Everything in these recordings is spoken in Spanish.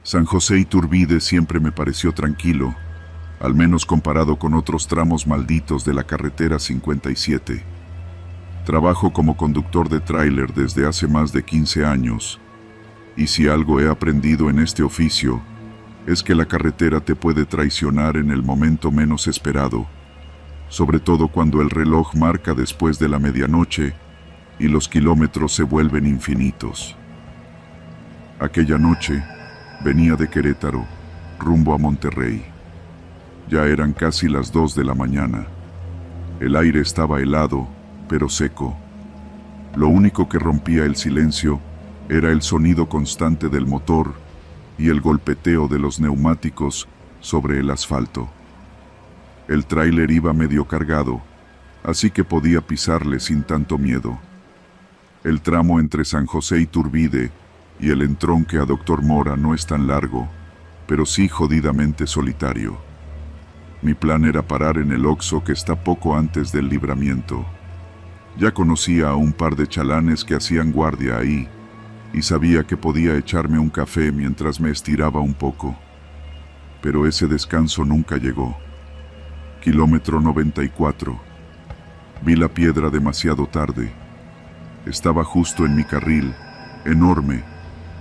San José Iturbide siempre me pareció tranquilo, al menos comparado con otros tramos malditos de la carretera 57. Trabajo como conductor de tráiler desde hace más de 15 años, y si algo he aprendido en este oficio, es que la carretera te puede traicionar en el momento menos esperado, sobre todo cuando el reloj marca después de la medianoche y los kilómetros se vuelven infinitos. Aquella noche, venía de Querétaro, rumbo a Monterrey. Ya eran casi las 2 de la mañana. El aire estaba helado, pero seco. Lo único que rompía el silencio era el sonido constante del motor y el golpeteo de los neumáticos sobre el asfalto. El tráiler iba medio cargado, así que podía pisarle sin tanto miedo. El tramo entre San José Iturbide y el entronque a Doctor Mora no es tan largo, pero sí jodidamente solitario. Mi plan era parar en el Oxxo que está poco antes del libramiento. Ya conocía a un par de chalanes que hacían guardia ahí, y sabía que podía echarme un café mientras me estiraba un poco. Pero ese descanso nunca llegó. Kilómetro 94. Vi la piedra demasiado tarde. Estaba justo en mi carril, enorme,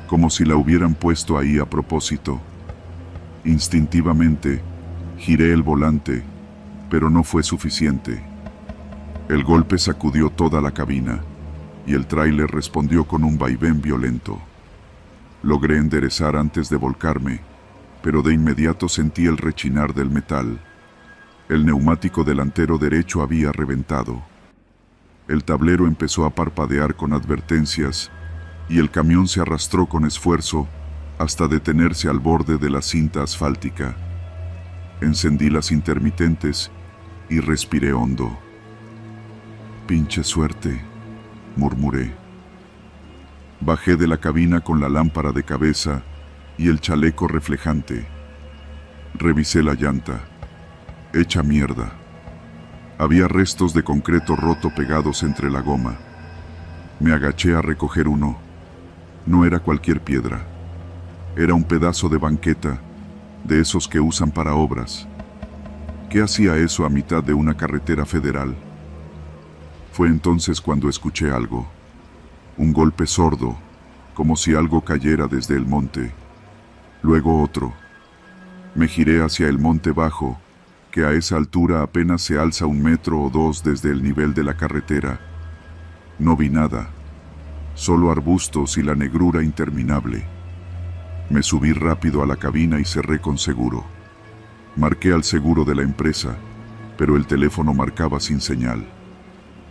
como si la hubieran puesto ahí a propósito. Instintivamente, giré el volante, pero no fue suficiente. El golpe sacudió toda la cabina, y el tráiler respondió con un vaivén violento. Logré enderezar antes de volcarme, pero de inmediato sentí el rechinar del metal. El neumático delantero derecho había reventado. El tablero empezó a parpadear con advertencias, y el camión se arrastró con esfuerzo hasta detenerse al borde de la cinta asfáltica. Encendí las intermitentes y respiré hondo. «Pinche suerte», murmuré. Bajé de la cabina con la lámpara de cabeza y el chaleco reflejante. Revisé la llanta. Hecha mierda. Había restos de concreto roto pegados entre la goma. Me agaché a recoger uno. No era cualquier piedra. Era un pedazo de banqueta, de esos que usan para obras. ¿Qué hacía eso a mitad de una carretera federal? Fue entonces cuando escuché algo. Un golpe sordo, como si algo cayera desde el monte. Luego otro. Me giré hacia el monte bajo, que a esa altura apenas se alza 1 metro o 2 desde el nivel de la carretera. No vi nada, solo arbustos y la negrura interminable. Me subí rápido a la cabina y cerré con seguro. Marqué al seguro de la empresa, pero el teléfono marcaba sin señal.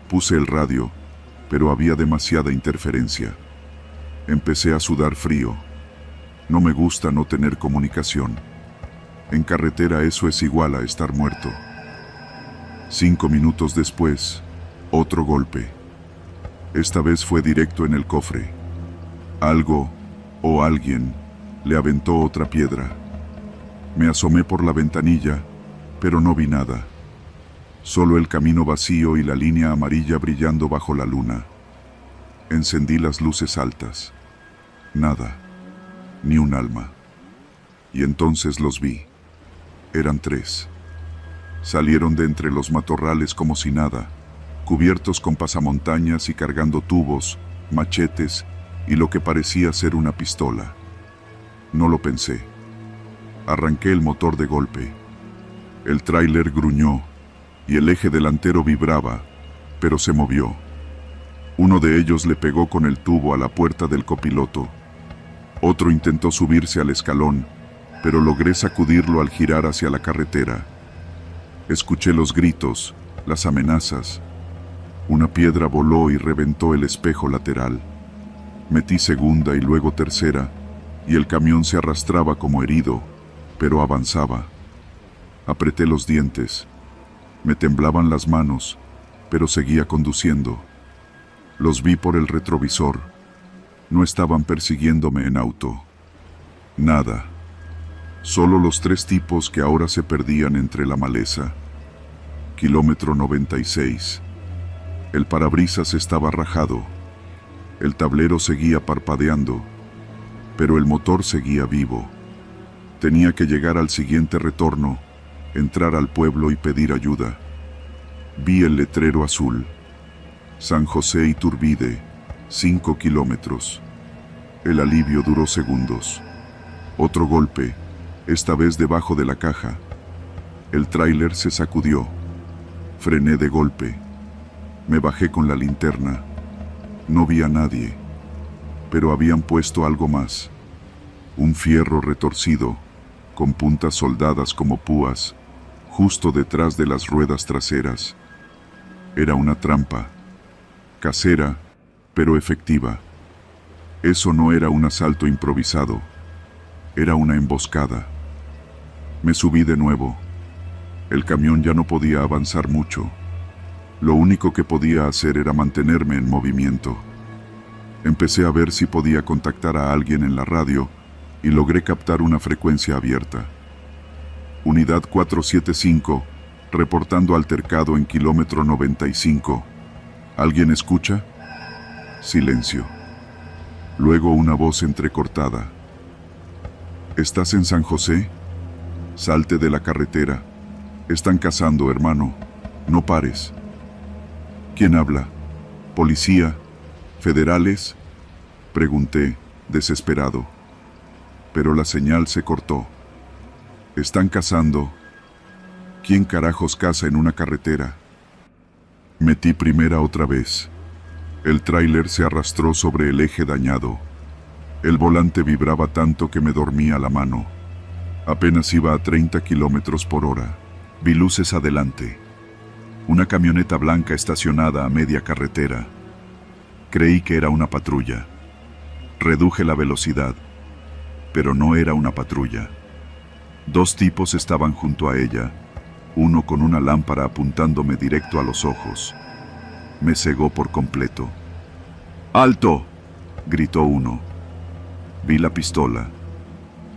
Puse el radio, pero había demasiada interferencia. Empecé a sudar frío. No me gusta no tener comunicación. En carretera eso es igual a estar muerto. 5 minutos después, otro golpe. Esta vez fue directo en el cofre. Algo, o alguien, le aventó otra piedra. Me asomé por la ventanilla, pero no vi nada. Solo el camino vacío y la línea amarilla brillando bajo la luna. Encendí las luces altas. Nada, ni un alma. Y entonces los vi. Eran 3. Salieron de entre los matorrales como si nada, cubiertos con pasamontañas y cargando tubos, machetes y lo que parecía ser una pistola. No lo pensé. Arranqué el motor de golpe. El tráiler gruñó y el eje delantero vibraba, pero se movió. Uno de ellos le pegó con el tubo a la puerta del copiloto. Otro intentó subirse al escalón, pero logré sacudirlo al girar hacia la carretera. Escuché los gritos, las amenazas. Una piedra voló y reventó el espejo lateral. Metí segunda y luego tercera, y el camión se arrastraba como herido, pero avanzaba. Apreté los dientes. Me temblaban las manos, pero seguía conduciendo. Los vi por el retrovisor. No estaban persiguiéndome en auto. Nada. Solo los 3 tipos que ahora se perdían entre la maleza. Kilómetro 96. El parabrisas estaba rajado. El tablero seguía parpadeando, pero el motor seguía vivo. Tenía que llegar al siguiente retorno, entrar al pueblo y pedir ayuda. Vi el letrero azul. San José Iturbide, 5 kilómetros. El alivio duró segundos. Otro golpe, esta vez debajo de la caja. El tráiler se sacudió. Frené de golpe. Me bajé con la linterna. No vi a nadie, pero habían puesto algo más. Un fierro retorcido, con puntas soldadas como púas, justo detrás de las ruedas traseras. Era una trampa, casera, pero efectiva. Eso no era un asalto improvisado, era una emboscada. Me subí de nuevo. El camión ya no podía avanzar mucho. Lo único que podía hacer era mantenerme en movimiento. Empecé a ver si podía contactar a alguien en la radio y logré captar una frecuencia abierta. Unidad 475, reportando altercado en kilómetro 95. ¿Alguien escucha? Silencio. Luego una voz entrecortada. ¿Estás en San José? Salte de la carretera. Están cazando, hermano. No pares. ¿Quién habla? ¿Policía? ¿Federales? Pregunté, desesperado. Pero la señal se cortó. Están cazando. ¿Quién carajos caza en una carretera? Metí primera otra vez. El tráiler se arrastró sobre el eje dañado. El volante vibraba tanto que me dormía la mano. Apenas iba a 30 kilómetros por hora. Vi luces adelante. Una camioneta blanca estacionada a media carretera. Creí que era una patrulla. Reduje la velocidad, pero no era una patrulla. Dos tipos estaban junto a ella, uno con una lámpara apuntándome directo a los ojos. Me cegó por completo. ¡Alto!, gritó uno. Vi la pistola.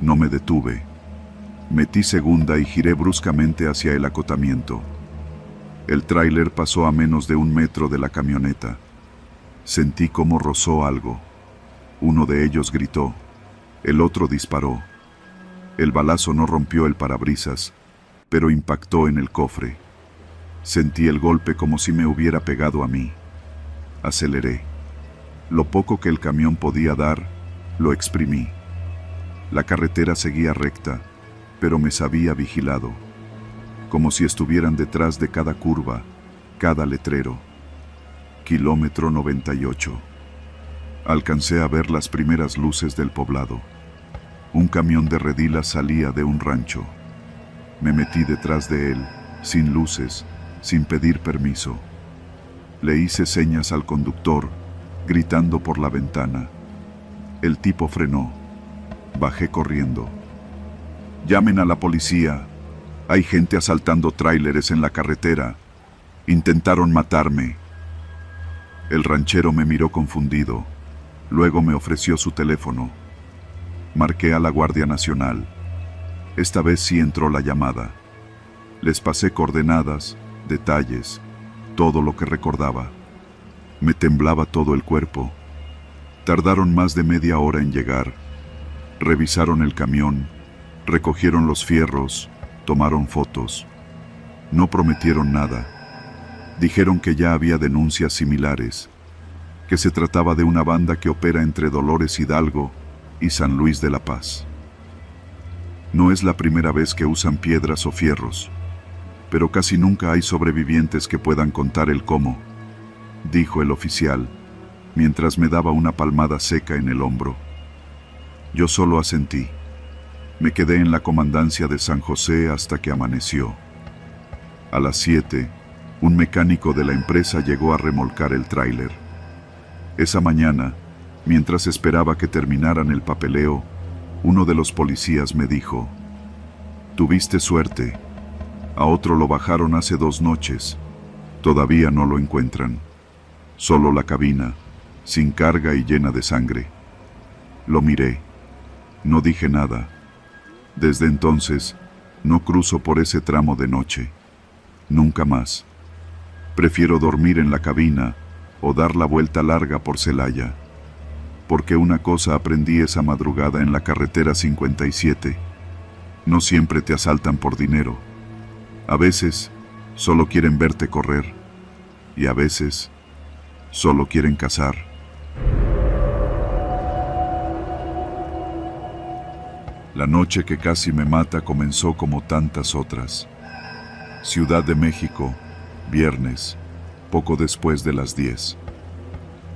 No me detuve. Metí segunda y giré bruscamente hacia el acotamiento. El tráiler pasó a menos de 1 metro de la camioneta. Sentí cómo rozó algo. Uno de ellos gritó. El otro disparó. El balazo no rompió el parabrisas, pero impactó en el cofre. Sentí el golpe como si me hubiera pegado a mí. Aceleré. Lo poco que el camión podía dar, lo exprimí. La carretera seguía recta, pero me sabía vigilado, como si estuvieran detrás de cada curva, cada letrero. Kilómetro 98. Alcancé a ver las primeras luces del poblado. Un camión de redilas salía de un rancho. Me metí detrás de él, sin luces, sin pedir permiso. Le hice señas al conductor, gritando por la ventana. El tipo frenó. Bajé corriendo. «Llamen a la policía. Hay gente asaltando tráileres en la carretera. Intentaron matarme». El ranchero me miró confundido. Luego me ofreció su teléfono. Marqué a la Guardia Nacional. Esta vez sí entró la llamada. Les pasé coordenadas, detalles, todo lo que recordaba. Me temblaba todo el cuerpo. Tardaron más de media hora en llegar. Revisaron el camión, recogieron los fierros, tomaron fotos. No prometieron nada. Dijeron que ya había denuncias similares, que se trataba de una banda que opera entre Dolores Hidalgo y San Luis de la Paz. No es la primera vez que usan piedras o fierros, pero casi nunca hay sobrevivientes que puedan contar el cómo, dijo el oficial, mientras me daba una palmada seca en el hombro. Yo solo asentí. Me quedé en la comandancia de San José hasta que amaneció. A las 7, un mecánico de la empresa llegó a remolcar el tráiler. Esa mañana, mientras esperaba que terminaran el papeleo, uno de los policías me dijo: «Tuviste suerte. A otro lo bajaron hace 2 noches. Todavía no lo encuentran. Solo la cabina, sin carga y llena de sangre». Lo miré. No dije nada. Desde entonces, no cruzo por ese tramo de noche. Nunca más. Prefiero dormir en la cabina o dar la vuelta larga por Celaya. Porque una cosa aprendí esa madrugada en la carretera 57. No siempre te asaltan por dinero. A veces solo quieren verte correr y a veces solo quieren cazar. La noche que casi me mata comenzó como tantas otras. Ciudad de México, viernes, poco después de las 10.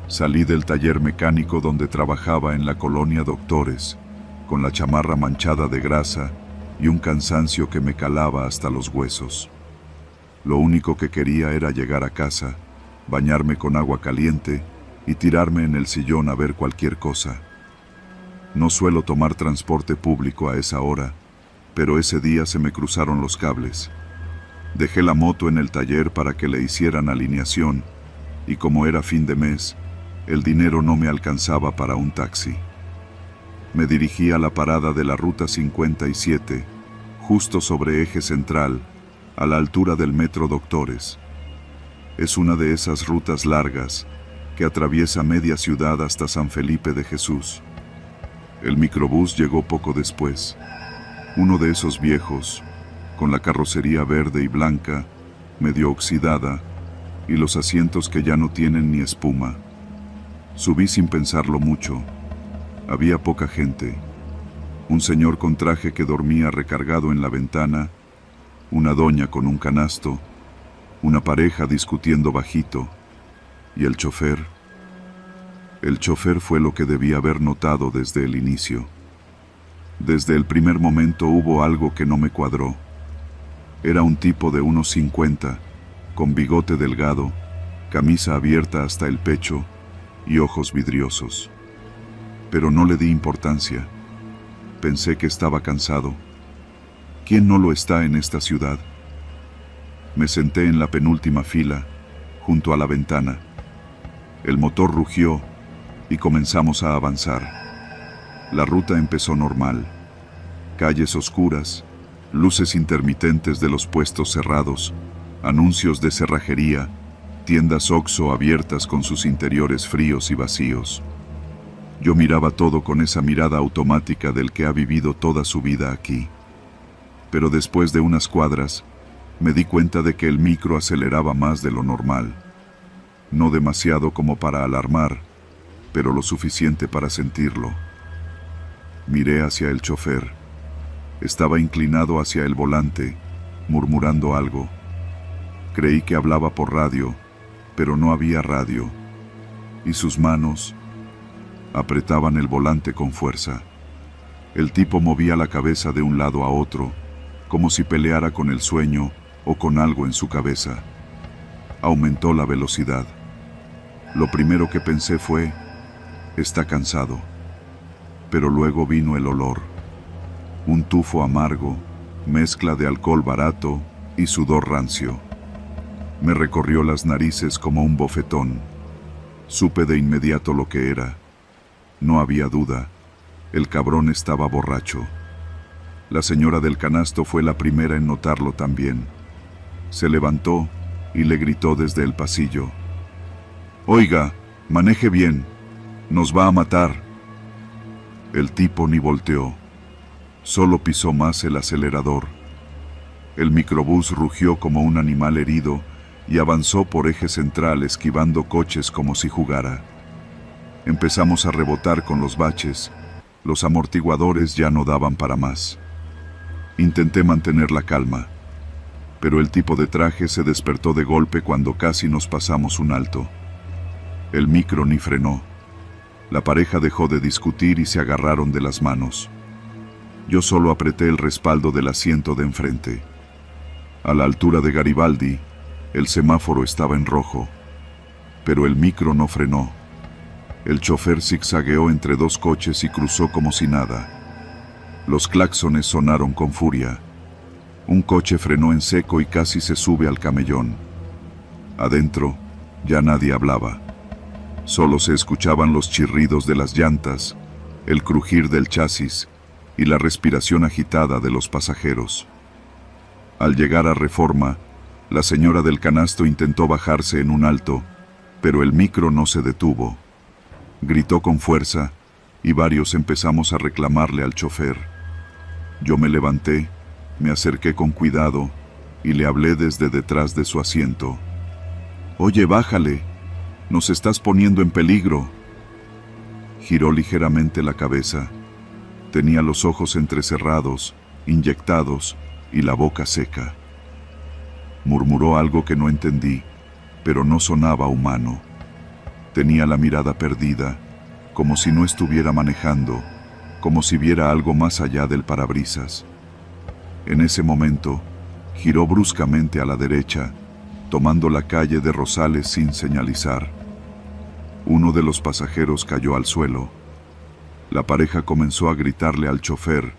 Salí del taller mecánico donde trabajaba en la colonia Doctores, con la chamarra manchada de grasa y un cansancio que me calaba hasta los huesos. Lo único que quería era llegar a casa, bañarme con agua caliente y tirarme en el sillón a ver cualquier cosa. No suelo tomar transporte público a esa hora, pero ese día se me cruzaron los cables. Dejé la moto en el taller para que le hicieran alineación y como era fin de mes, el dinero no me alcanzaba para un taxi. Me dirigí a la parada de la Ruta 57, justo sobre Eje Central, a la altura del Metro Doctores. Es una de esas rutas largas que atraviesa media ciudad hasta San Felipe de Jesús. El microbús llegó poco después. Uno de esos viejos, con la carrocería verde y blanca, medio oxidada, y los asientos que ya no tienen ni espuma. Subí sin pensarlo mucho. Había poca gente. Un señor con traje que dormía recargado en la ventana, una doña con un canasto, una pareja discutiendo bajito, y el chofer. El chofer fue lo que debía haber notado desde el inicio. Desde el primer momento hubo algo que no me cuadró. Era un tipo de unos 50, con bigote delgado, camisa abierta hasta el pecho y ojos vidriosos. Pero no le di importancia. Pensé que estaba cansado. ¿Quién no lo está en esta ciudad? Me senté en la penúltima fila, junto a la ventana. El motor rugió y comenzamos a avanzar. La ruta empezó normal. Calles oscuras, luces intermitentes de los puestos cerrados, anuncios de cerrajería, tiendas Oxxo abiertas con sus interiores fríos y vacíos. Yo miraba todo con esa mirada automática del que ha vivido toda su vida aquí. Pero después de unas cuadras, me di cuenta de que el micro aceleraba más de lo normal. No demasiado como para alarmar, pero lo suficiente para sentirlo. Miré hacia el chofer. Estaba inclinado hacia el volante, murmurando algo. Creí que hablaba por radio, pero no había radio. Y sus manos apretaban el volante con fuerza. El tipo movía la cabeza de un lado a otro, como si peleara con el sueño o con algo en su cabeza. Aumentó la velocidad. Lo primero que pensé fue, está cansado. Pero luego vino el olor. Un tufo amargo, mezcla de alcohol barato y sudor rancio. Me recorrió las narices como un bofetón. Supe de inmediato lo que era. No había duda, el cabrón estaba borracho. La señora del canasto fue la primera en notarlo también. Se levantó y le gritó desde el pasillo. «Oiga, maneje bien, nos va a matar». El tipo ni volteó, solo pisó más el acelerador. El microbús rugió como un animal herido y avanzó por Eje Central esquivando coches como si jugara. Empezamos a rebotar con los baches, los amortiguadores ya no daban para más. Intenté mantener la calma, pero el tipo de traje se despertó de golpe cuando casi nos pasamos un alto. El micro ni frenó. La pareja dejó de discutir y se agarraron de las manos. Yo solo apreté el respaldo del asiento de enfrente. A la altura de Garibaldi, el semáforo estaba en rojo, pero el micro no frenó. El chofer zigzagueó entre dos coches y cruzó como si nada. Los claxones sonaron con furia. Un coche frenó en seco y casi se sube al camellón. Adentro, ya nadie hablaba. Solo se escuchaban los chirridos de las llantas, el crujir del chasis y la respiración agitada de los pasajeros. Al llegar a Reforma, la señora del canasto intentó bajarse en un alto, pero el micro no se detuvo. Gritó con fuerza y varios empezamos a reclamarle al chofer. Yo me levanté, me acerqué con cuidado y le hablé desde detrás de su asiento. «Oye, bájale, nos estás poniendo en peligro». Giró ligeramente la cabeza. Tenía los ojos entrecerrados, inyectados y la boca seca. Murmuró algo que no entendí, pero no sonaba humano. Tenía la mirada perdida, como si no estuviera manejando, como si viera algo más allá del parabrisas. En ese momento, giró bruscamente a la derecha, tomando la calle de Rosales sin señalizar. Uno de los pasajeros cayó al suelo. La pareja comenzó a gritarle al chofer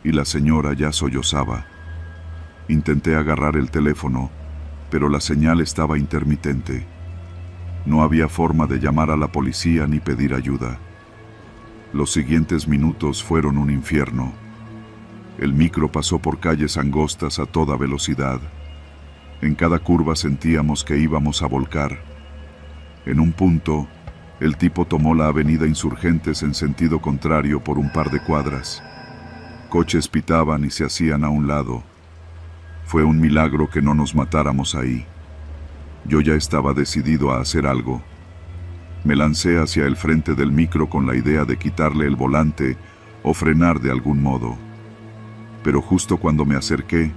y la señora ya sollozaba. Intenté agarrar el teléfono, pero la señal estaba intermitente. No había forma de llamar a la policía ni pedir ayuda. Los siguientes minutos fueron un infierno. El micro pasó por calles angostas a toda velocidad. En cada curva sentíamos que íbamos a volcar. En un punto, el tipo tomó la avenida Insurgentes en sentido contrario por un par de cuadras. Coches pitaban y se hacían a un lado. Fue un milagro que no nos matáramos ahí. Yo ya estaba decidido a hacer algo. Me lancé hacia el frente del micro con la idea de quitarle el volante o frenar de algún modo. Pero justo cuando me acerqué,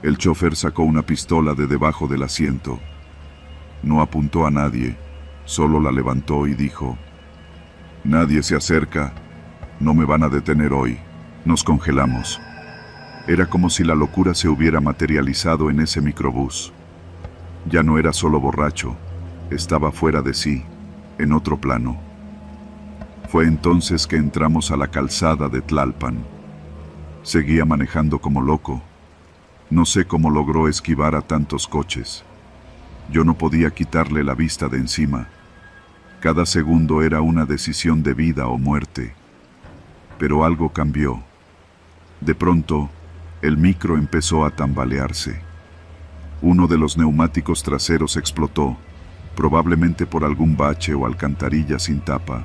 el chofer sacó una pistola de debajo del asiento. No apuntó a nadie, solo la levantó y dijo: «Nadie se acerca, no me van a detener hoy». Nos congelamos. Era como si la locura se hubiera materializado en ese microbús. Ya no era solo borracho, estaba fuera de sí, en otro plano. Fue entonces que entramos a la calzada de Tlalpan. Seguía manejando como loco. No sé cómo logró esquivar a tantos coches. Yo no podía quitarle la vista de encima. Cada segundo era una decisión de vida o muerte. Pero algo cambió. De pronto, el micro empezó a tambalearse. Uno de los neumáticos traseros explotó, probablemente por algún bache o alcantarilla sin tapa.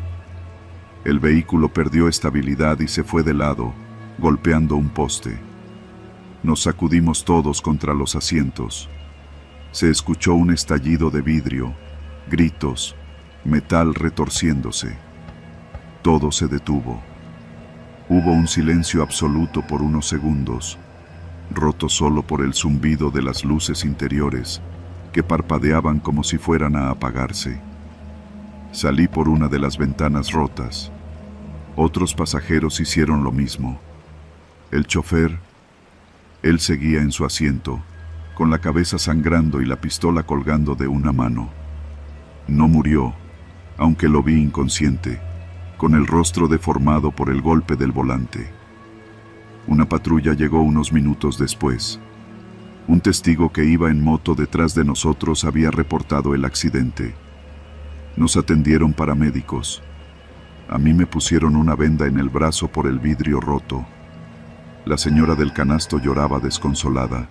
El vehículo perdió estabilidad y se fue de lado, golpeando un poste. Nos sacudimos todos contra los asientos. Se escuchó un estallido de vidrio, gritos, metal retorciéndose. Todo se detuvo. Hubo un silencio absoluto por unos segundos, roto solo por el zumbido de las luces interiores, que parpadeaban como si fueran a apagarse. Salí por una de las ventanas rotas. Otros pasajeros hicieron lo mismo. El chofer, él seguía en su asiento, con la cabeza sangrando y la pistola colgando de una mano. No murió, aunque lo vi inconsciente, con el rostro deformado por el golpe del volante. Una patrulla llegó unos minutos después. Un testigo que iba en moto detrás de nosotros había reportado el accidente. Nos atendieron paramédicos. A mí me pusieron una venda en el brazo por el vidrio roto. La señora del canasto lloraba desconsolada.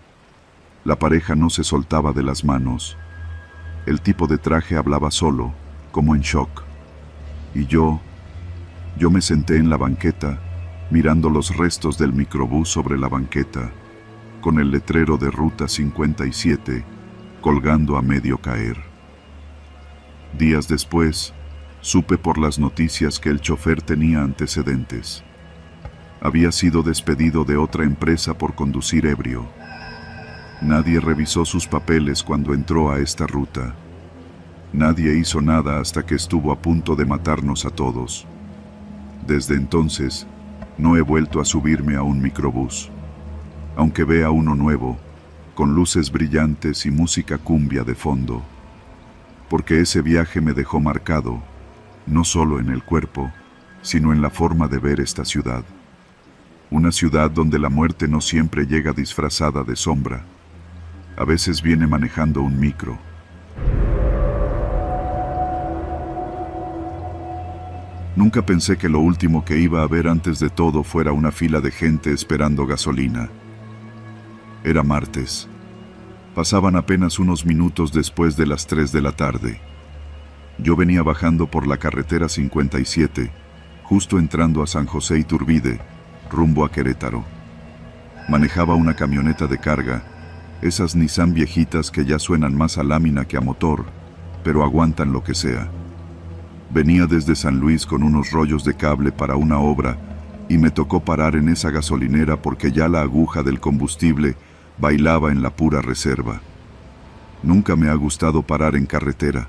La pareja no se soltaba de las manos. El tipo de traje hablaba solo, como en shock. Y yo me senté en la banqueta, mirando los restos del microbús sobre la banqueta, con el letrero de Ruta 57 colgando a medio caer. Días después, supe por las noticias que el chofer tenía antecedentes. Había sido despedido de otra empresa por conducir ebrio. Nadie revisó sus papeles cuando entró a esta ruta. Nadie hizo nada hasta que estuvo a punto de matarnos a todos. Desde entonces, no he vuelto a subirme a un microbús. Aunque vea uno nuevo, con luces brillantes y música cumbia de fondo. Porque ese viaje me dejó marcado, no solo en el cuerpo, sino en la forma de ver esta ciudad. Una ciudad donde la muerte no siempre llega disfrazada de sombra. A veces viene manejando un micro. Nunca pensé que lo último que iba a ver antes de todo fuera una fila de gente esperando gasolina. Era martes. Pasaban apenas unos minutos después de las 3 de la tarde. Yo venía bajando por la carretera 57, justo entrando a San José Iturbide, rumbo a Querétaro. Manejaba una camioneta de carga, esas Nissan viejitas que ya suenan más a lámina que a motor, pero aguantan lo que sea. Venía desde San Luis con unos rollos de cable para una obra y me tocó parar en esa gasolinera porque ya la aguja del combustible bailaba en la pura reserva. Nunca me ha gustado parar en carretera.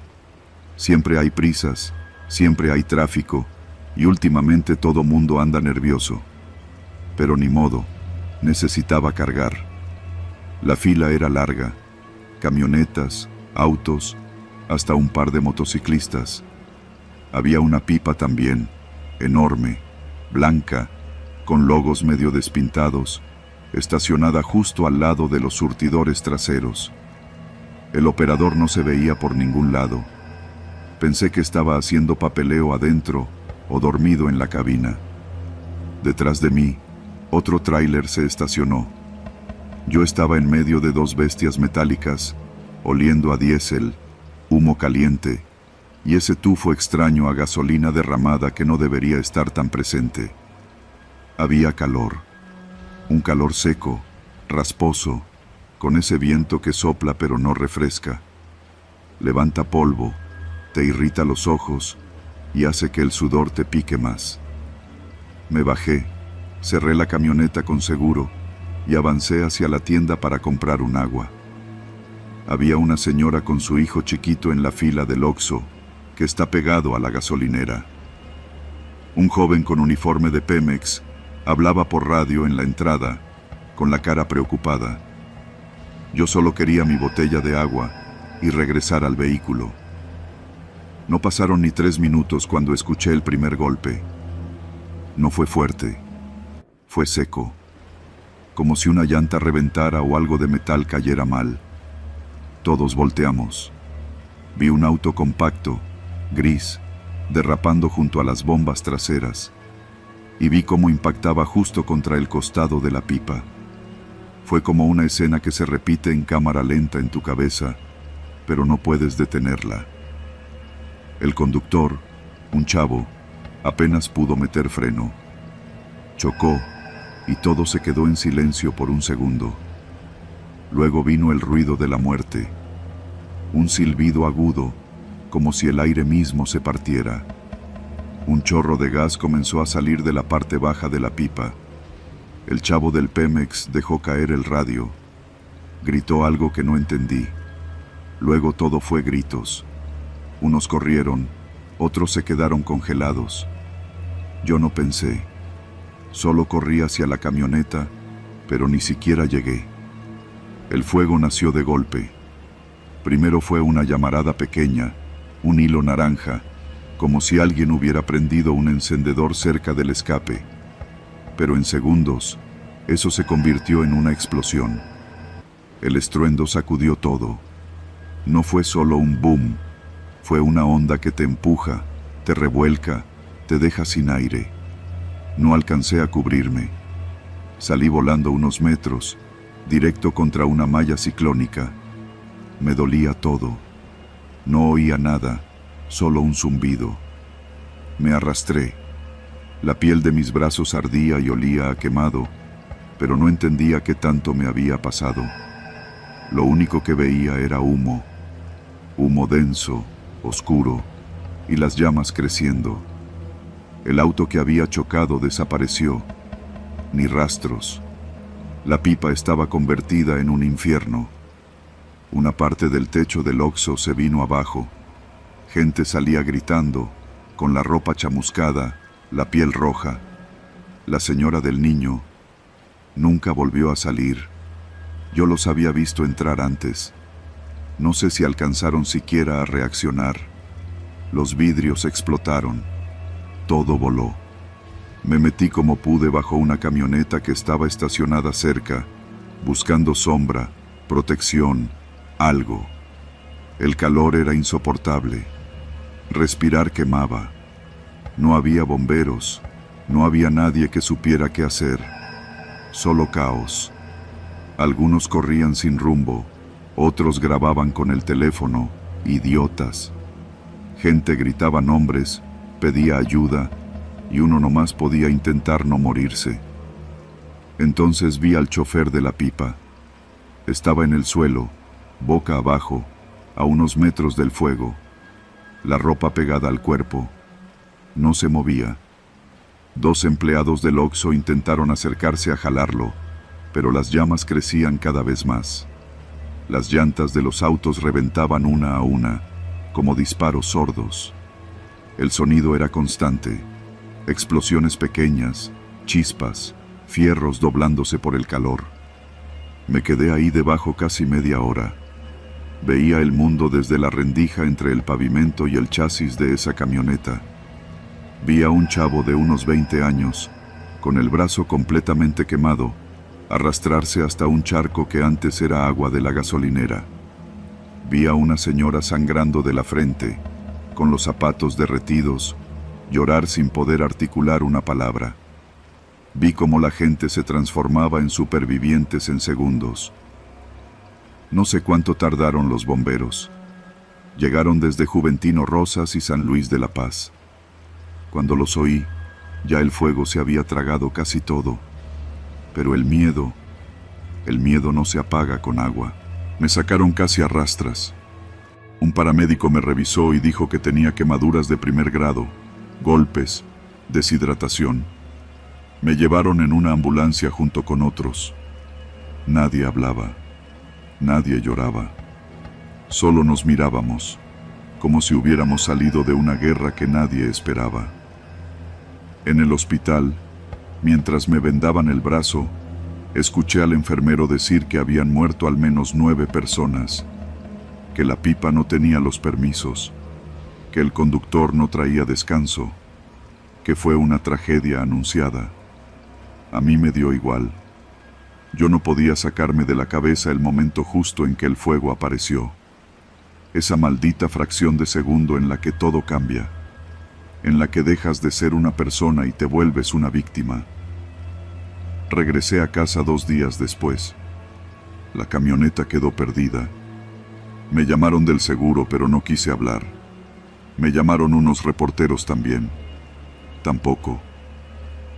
Siempre hay prisas, siempre hay tráfico y últimamente todo mundo anda nervioso. Pero ni modo, necesitaba cargar. La fila era larga, camionetas, autos, hasta un par de motociclistas. Había una pipa también, enorme, blanca, con logos medio despintados, estacionada justo al lado de los surtidores traseros. El operador no se veía por ningún lado. Pensé que estaba haciendo papeleo adentro o dormido en la cabina. Detrás de mí, otro tráiler se estacionó. Yo estaba en medio de dos bestias metálicas, oliendo a diésel, humo caliente, y ese tufo extraño a gasolina derramada que no debería estar tan presente. Había calor, un calor seco, rasposo, con ese viento que sopla pero no refresca. Levanta polvo, te irrita los ojos y hace que el sudor te pique más. Me bajé, cerré la camioneta con seguro y avancé hacia la tienda para comprar un agua. Había una señora con su hijo chiquito en la fila del Oxxo, que está pegado a la gasolinera. Un joven con uniforme de Pemex hablaba por radio en la entrada, con la cara preocupada. Yo solo quería mi botella de agua y regresar al vehículo. No pasaron ni 3 minutos cuando escuché el primer golpe. No fue fuerte, fue seco, como si una llanta reventara o algo de metal cayera mal. Todos volteamos. Vi un auto compacto, gris, derrapando junto a las bombas traseras, y vi cómo impactaba justo contra el costado de la pipa. Fue como una escena que se repite en cámara lenta en tu cabeza, pero no puedes detenerla. El conductor, un chavo, apenas pudo meter freno. Chocó, y todo se quedó en silencio por un segundo. Luego vino el ruido de la muerte, un silbido agudo, como si el aire mismo se partiera. Un chorro de gas comenzó a salir de la parte baja de la pipa. El chavo del Pemex dejó caer el radio. Gritó algo que no entendí. Luego todo fue gritos. Unos corrieron, otros se quedaron congelados. Yo no pensé. Solo corrí hacia la camioneta, pero ni siquiera llegué. El fuego nació de golpe. Primero fue una llamarada pequeña, un hilo naranja, como si alguien hubiera prendido un encendedor cerca del escape. Pero en segundos, eso se convirtió en una explosión. El estruendo sacudió todo. No fue solo un boom, fue una onda que te empuja, te revuelca, te deja sin aire. No alcancé a cubrirme. Salí volando unos metros, directo contra una malla ciclónica. Me dolía todo. No oía nada, solo un zumbido. Me arrastré. La piel de mis brazos ardía y olía a quemado, pero no entendía qué tanto me había pasado. Lo único que veía era humo. Humo denso, oscuro, y las llamas creciendo. El auto que había chocado desapareció. Ni rastros. La pipa estaba convertida en un infierno. Una parte del techo del Oxxo se vino abajo. Gente salía gritando, con la ropa chamuscada, la piel roja. La señora del niño nunca volvió a salir. Yo los había visto entrar antes. No sé si alcanzaron siquiera a reaccionar. Los vidrios explotaron. Todo voló. Me metí como pude bajo una camioneta que estaba estacionada cerca, buscando sombra, protección, algo. El calor era insoportable. Respirar quemaba. No había bomberos, no había nadie que supiera qué hacer. Solo caos. Algunos corrían sin rumbo, otros grababan con el teléfono, idiotas. Gente gritaba nombres, pedía ayuda, y uno nomás podía intentar no morirse. Entonces vi al chofer de la pipa. Estaba en el suelo, boca abajo, a unos metros del fuego, la ropa pegada al cuerpo. No se movía. 2 empleados del Oxxo intentaron acercarse a jalarlo, pero las llamas crecían cada vez más. Las llantas de los autos reventaban una a una, como disparos sordos. El sonido era constante. Explosiones pequeñas, chispas, fierros doblándose por el calor. Me quedé ahí debajo casi media hora. Veía el mundo desde la rendija entre el pavimento y el chasis de esa camioneta. Vi a un chavo de unos 20 años, con el brazo completamente quemado, arrastrarse hasta un charco que antes era agua de la gasolinera. Vi a una señora sangrando de la frente, con los zapatos derretidos, llorar sin poder articular una palabra. Vi cómo la gente se transformaba en supervivientes en segundos. No sé cuánto tardaron los bomberos. Llegaron desde Juventino Rosas y San Luis de la Paz. Cuando los oí, ya el fuego se había tragado casi todo. Pero el miedo no se apaga con agua. Me sacaron casi a rastras. Un paramédico me revisó y dijo que tenía quemaduras de primer grado, golpes, deshidratación. Me llevaron en una ambulancia junto con otros. Nadie hablaba, nadie lloraba. Solo nos mirábamos, como si hubiéramos salido de una guerra que nadie esperaba. En el hospital, mientras me vendaban el brazo, escuché al enfermero decir que habían muerto al menos 9 personas, que la pipa no tenía los permisos, que el conductor no traía descanso, que fue una tragedia anunciada. A mí me dio igual. Yo no podía sacarme de la cabeza el momento justo en que el fuego apareció. Esa maldita fracción de segundo en la que todo cambia, en la que dejas de ser una persona y te vuelves una víctima. Regresé a casa 2 días después. La camioneta quedó perdida. Me llamaron del seguro, pero no quise hablar. Me llamaron unos reporteros también. Tampoco.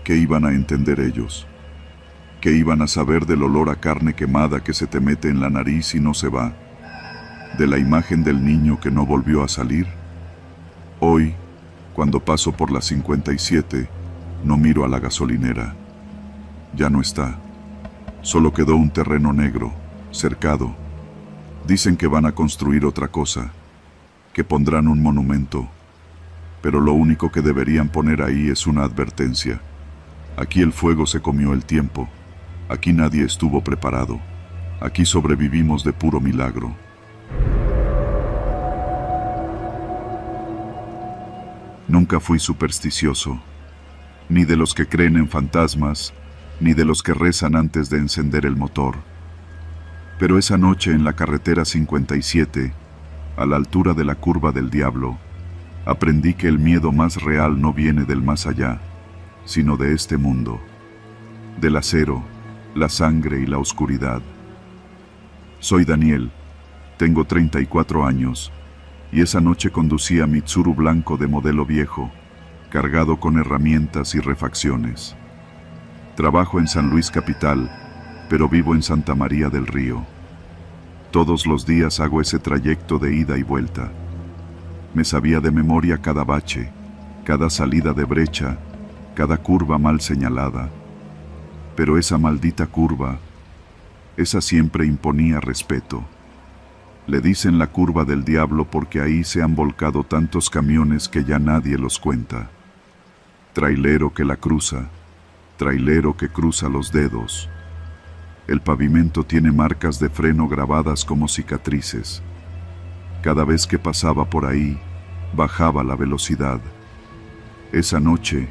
¿Qué iban a entender ellos? ¿Qué iban a saber del olor a carne quemada que se te mete en la nariz y no se va? ¿De la imagen del niño que no volvió a salir? Hoy, cuando paso por la 57, no miro a la gasolinera. Ya no está. Solo quedó un terreno negro, cercado. Dicen que van a construir otra cosa, que pondrán un monumento, pero lo único que deberían poner ahí es una advertencia. Aquí el fuego se comió el tiempo. Aquí nadie estuvo preparado. Aquí sobrevivimos de puro milagro. Nunca fui supersticioso, ni de los que creen en fantasmas, ni de los que rezan antes de encender el motor. Pero esa noche en la carretera 57, a la altura de la curva del diablo, aprendí que el miedo más real no viene del más allá, sino de este mundo, del acero, la sangre y la oscuridad. Soy Daniel, tengo 34 años, y esa noche conducía Mitsuru blanco de modelo viejo, cargado con herramientas y refacciones. Trabajo en San Luis Capital, pero vivo en Santa María del Río. Todos los días hago ese trayecto de ida y vuelta. Me sabía de memoria cada bache, cada salida de brecha, cada curva mal señalada. Pero esa maldita curva, esa siempre imponía respeto. Le dicen la curva del diablo porque ahí se han volcado tantos camiones que ya nadie los cuenta. Trailero que la cruza, trailero que cruza los dedos. El pavimento tiene marcas de freno grabadas como cicatrices. Cada vez que pasaba por ahí, bajaba la velocidad. Esa noche,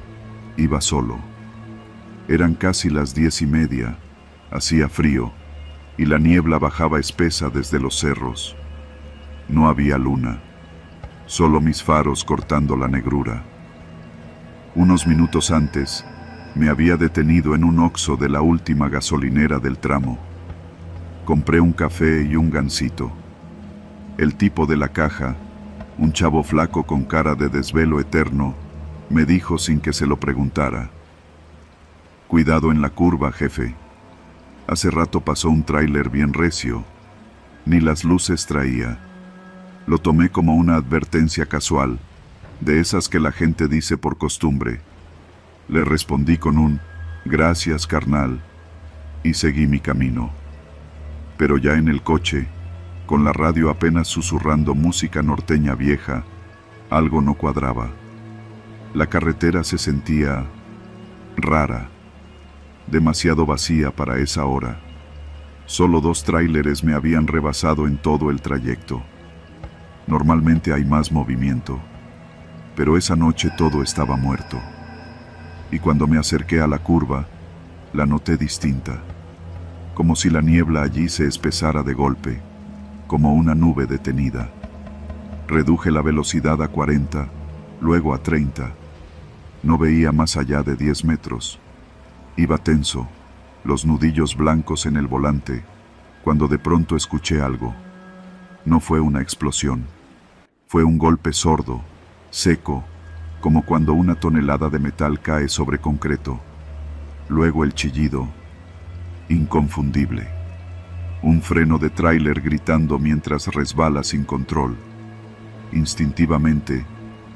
iba solo. Eran casi las 10:30, hacía frío, y la niebla bajaba espesa desde los cerros. No había luna, solo mis faros cortando la negrura. Unos minutos antes, me había detenido en un Oxxo de la última gasolinera del tramo. Compré un café y un gansito. El tipo de la caja, un chavo flaco con cara de desvelo eterno, me dijo sin que se lo preguntara: Cuidado en la curva, jefe. Hace rato pasó un tráiler bien recio. Ni las luces traía. Lo tomé como una advertencia casual, de esas que la gente dice por costumbre. Le respondí con un "gracias, carnal", y seguí mi camino. Pero ya en el coche, con la radio apenas susurrando música norteña vieja, algo no cuadraba. La carretera se sentía rara, demasiado vacía para esa hora. Solo 2 tráileres me habían rebasado en todo el trayecto. Normalmente hay más movimiento, pero esa noche todo estaba muerto. Y cuando me acerqué a la curva, la noté distinta, como si la niebla allí se espesara de golpe, como una nube detenida. Reduje la velocidad a 40, luego a 30. No veía más allá de 10 metros. Iba tenso, los nudillos blancos en el volante, cuando de pronto escuché algo. No fue una explosión. Fue un golpe sordo, seco, como cuando una tonelada de metal cae sobre concreto. Luego el chillido, inconfundible. Un freno de tráiler gritando mientras resbala sin control. Instintivamente,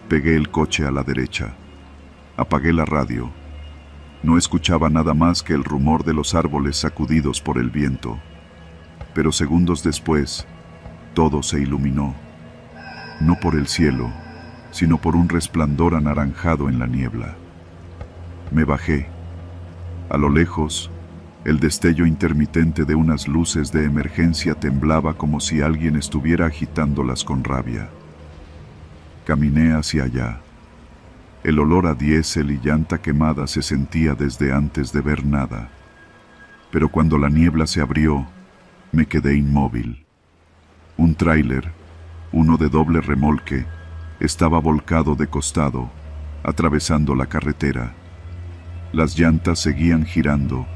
pegué el coche a la derecha. Apagué la radio. No escuchaba nada más que el rumor de los árboles sacudidos por el viento. Pero segundos después, todo se iluminó. No por el cielo, sino por un resplandor anaranjado en la niebla. Me bajé. A lo lejos, el destello intermitente de unas luces de emergencia temblaba como si alguien estuviera agitándolas con rabia. Caminé hacia allá. El olor a diésel y llanta quemada se sentía desde antes de ver nada. Pero cuando la niebla se abrió, me quedé inmóvil. Un tráiler, uno de doble remolque, estaba volcado de costado, atravesando la carretera. Las llantas seguían girando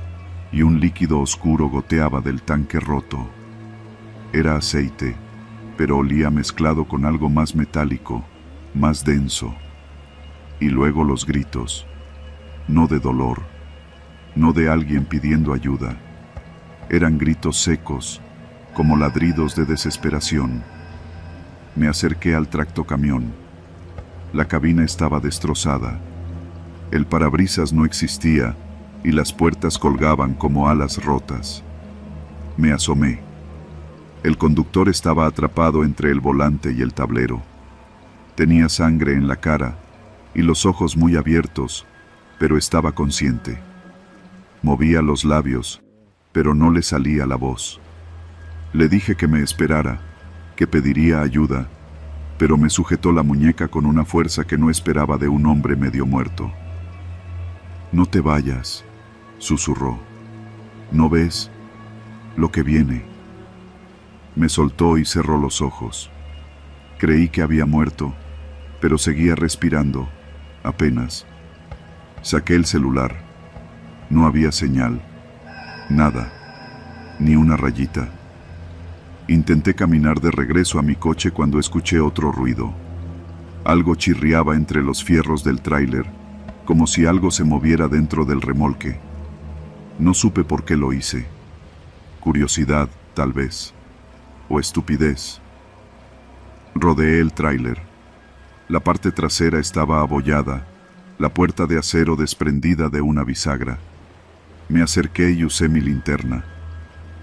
y un líquido oscuro goteaba del tanque roto. Era aceite, pero olía mezclado con algo más metálico, más denso. Y luego los gritos, no de dolor, no de alguien pidiendo ayuda. Eran gritos secos, como ladridos de desesperación. Me acerqué al tractocamión. La cabina estaba destrozada. El parabrisas no existía y las puertas colgaban como alas rotas. Me asomé. El conductor estaba atrapado entre el volante y el tablero. Tenía sangre en la cara y los ojos muy abiertos, pero estaba consciente. Movía los labios, pero no le salía la voz. Le dije que me esperara, que pediría ayuda, pero me sujetó la muñeca con una fuerza que no esperaba de un hombre medio muerto. «No te vayas», susurró. «¿No ves lo que viene?» Me soltó y cerró los ojos. Creí que había muerto, pero seguía respirando, apenas. Saqué el celular. No había señal. Nada. Ni una rayita. Intenté caminar de regreso a mi coche cuando escuché otro ruido. Algo chirriaba entre los fierros del tráiler, como si algo se moviera dentro del remolque. No supe por qué lo hice. Curiosidad, tal vez. O estupidez. Rodeé el tráiler. La parte trasera estaba abollada, la puerta de acero desprendida de una bisagra. Me acerqué y usé mi linterna.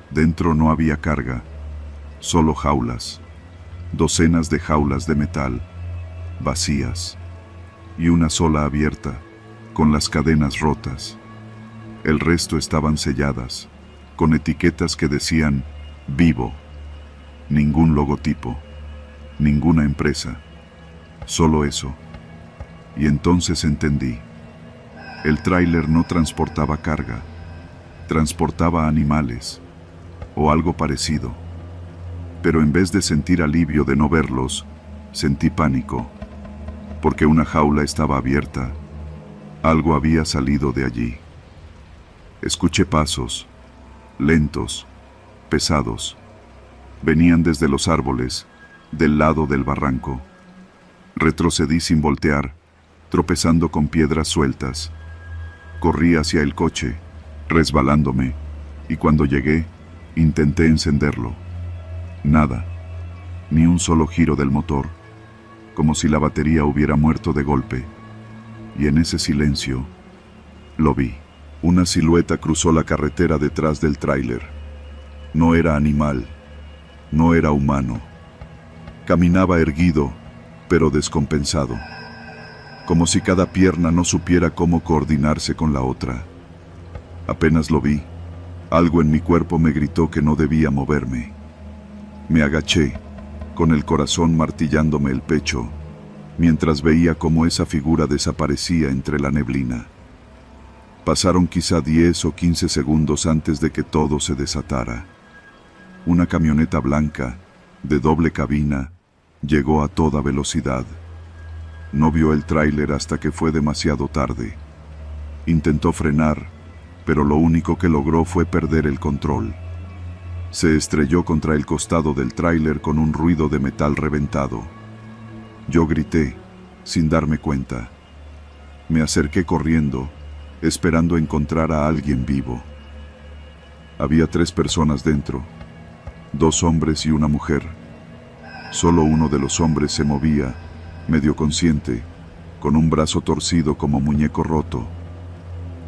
Dentro no había carga, solo jaulas. Docenas de jaulas de metal, vacías. Y una sola abierta, con las cadenas rotas. El resto estaban selladas, con etiquetas que decían «Vivo». Ningún logotipo, ninguna empresa, solo eso. Y entonces entendí. El tráiler no transportaba carga, transportaba animales, o algo parecido. Pero en vez de sentir alivio de no verlos, sentí pánico, porque una jaula estaba abierta. Algo había salido de allí. Escuché pasos, lentos, pesados. Venían desde los árboles, del lado del barranco. Retrocedí sin voltear, tropezando con piedras sueltas. Corrí hacia el coche, resbalándome, y cuando llegué, intenté encenderlo. Nada, ni un solo giro del motor, como si la batería hubiera muerto de golpe. Y en ese silencio, lo vi. Una silueta cruzó la carretera detrás del tráiler. No era animal, no era humano. Caminaba erguido, pero descompensado, como si cada pierna no supiera cómo coordinarse con la otra. Apenas lo vi, algo en mi cuerpo me gritó que no debía moverme. Me agaché, con el corazón martillándome el pecho, mientras veía cómo esa figura desaparecía entre la neblina. Pasaron quizá 10 o 15 segundos antes de que todo se desatara. Una camioneta blanca, de doble cabina, llegó a toda velocidad. No vio el tráiler hasta que fue demasiado tarde. Intentó frenar, pero lo único que logró fue perder el control. Se estrelló contra el costado del tráiler con un ruido de metal reventado. Yo grité, sin darme cuenta. Me acerqué corriendo, esperando encontrar a alguien vivo. Había 3 personas dentro, 2 hombres y una mujer. Solo uno de los hombres se movía, medio consciente, con un brazo torcido como muñeco roto.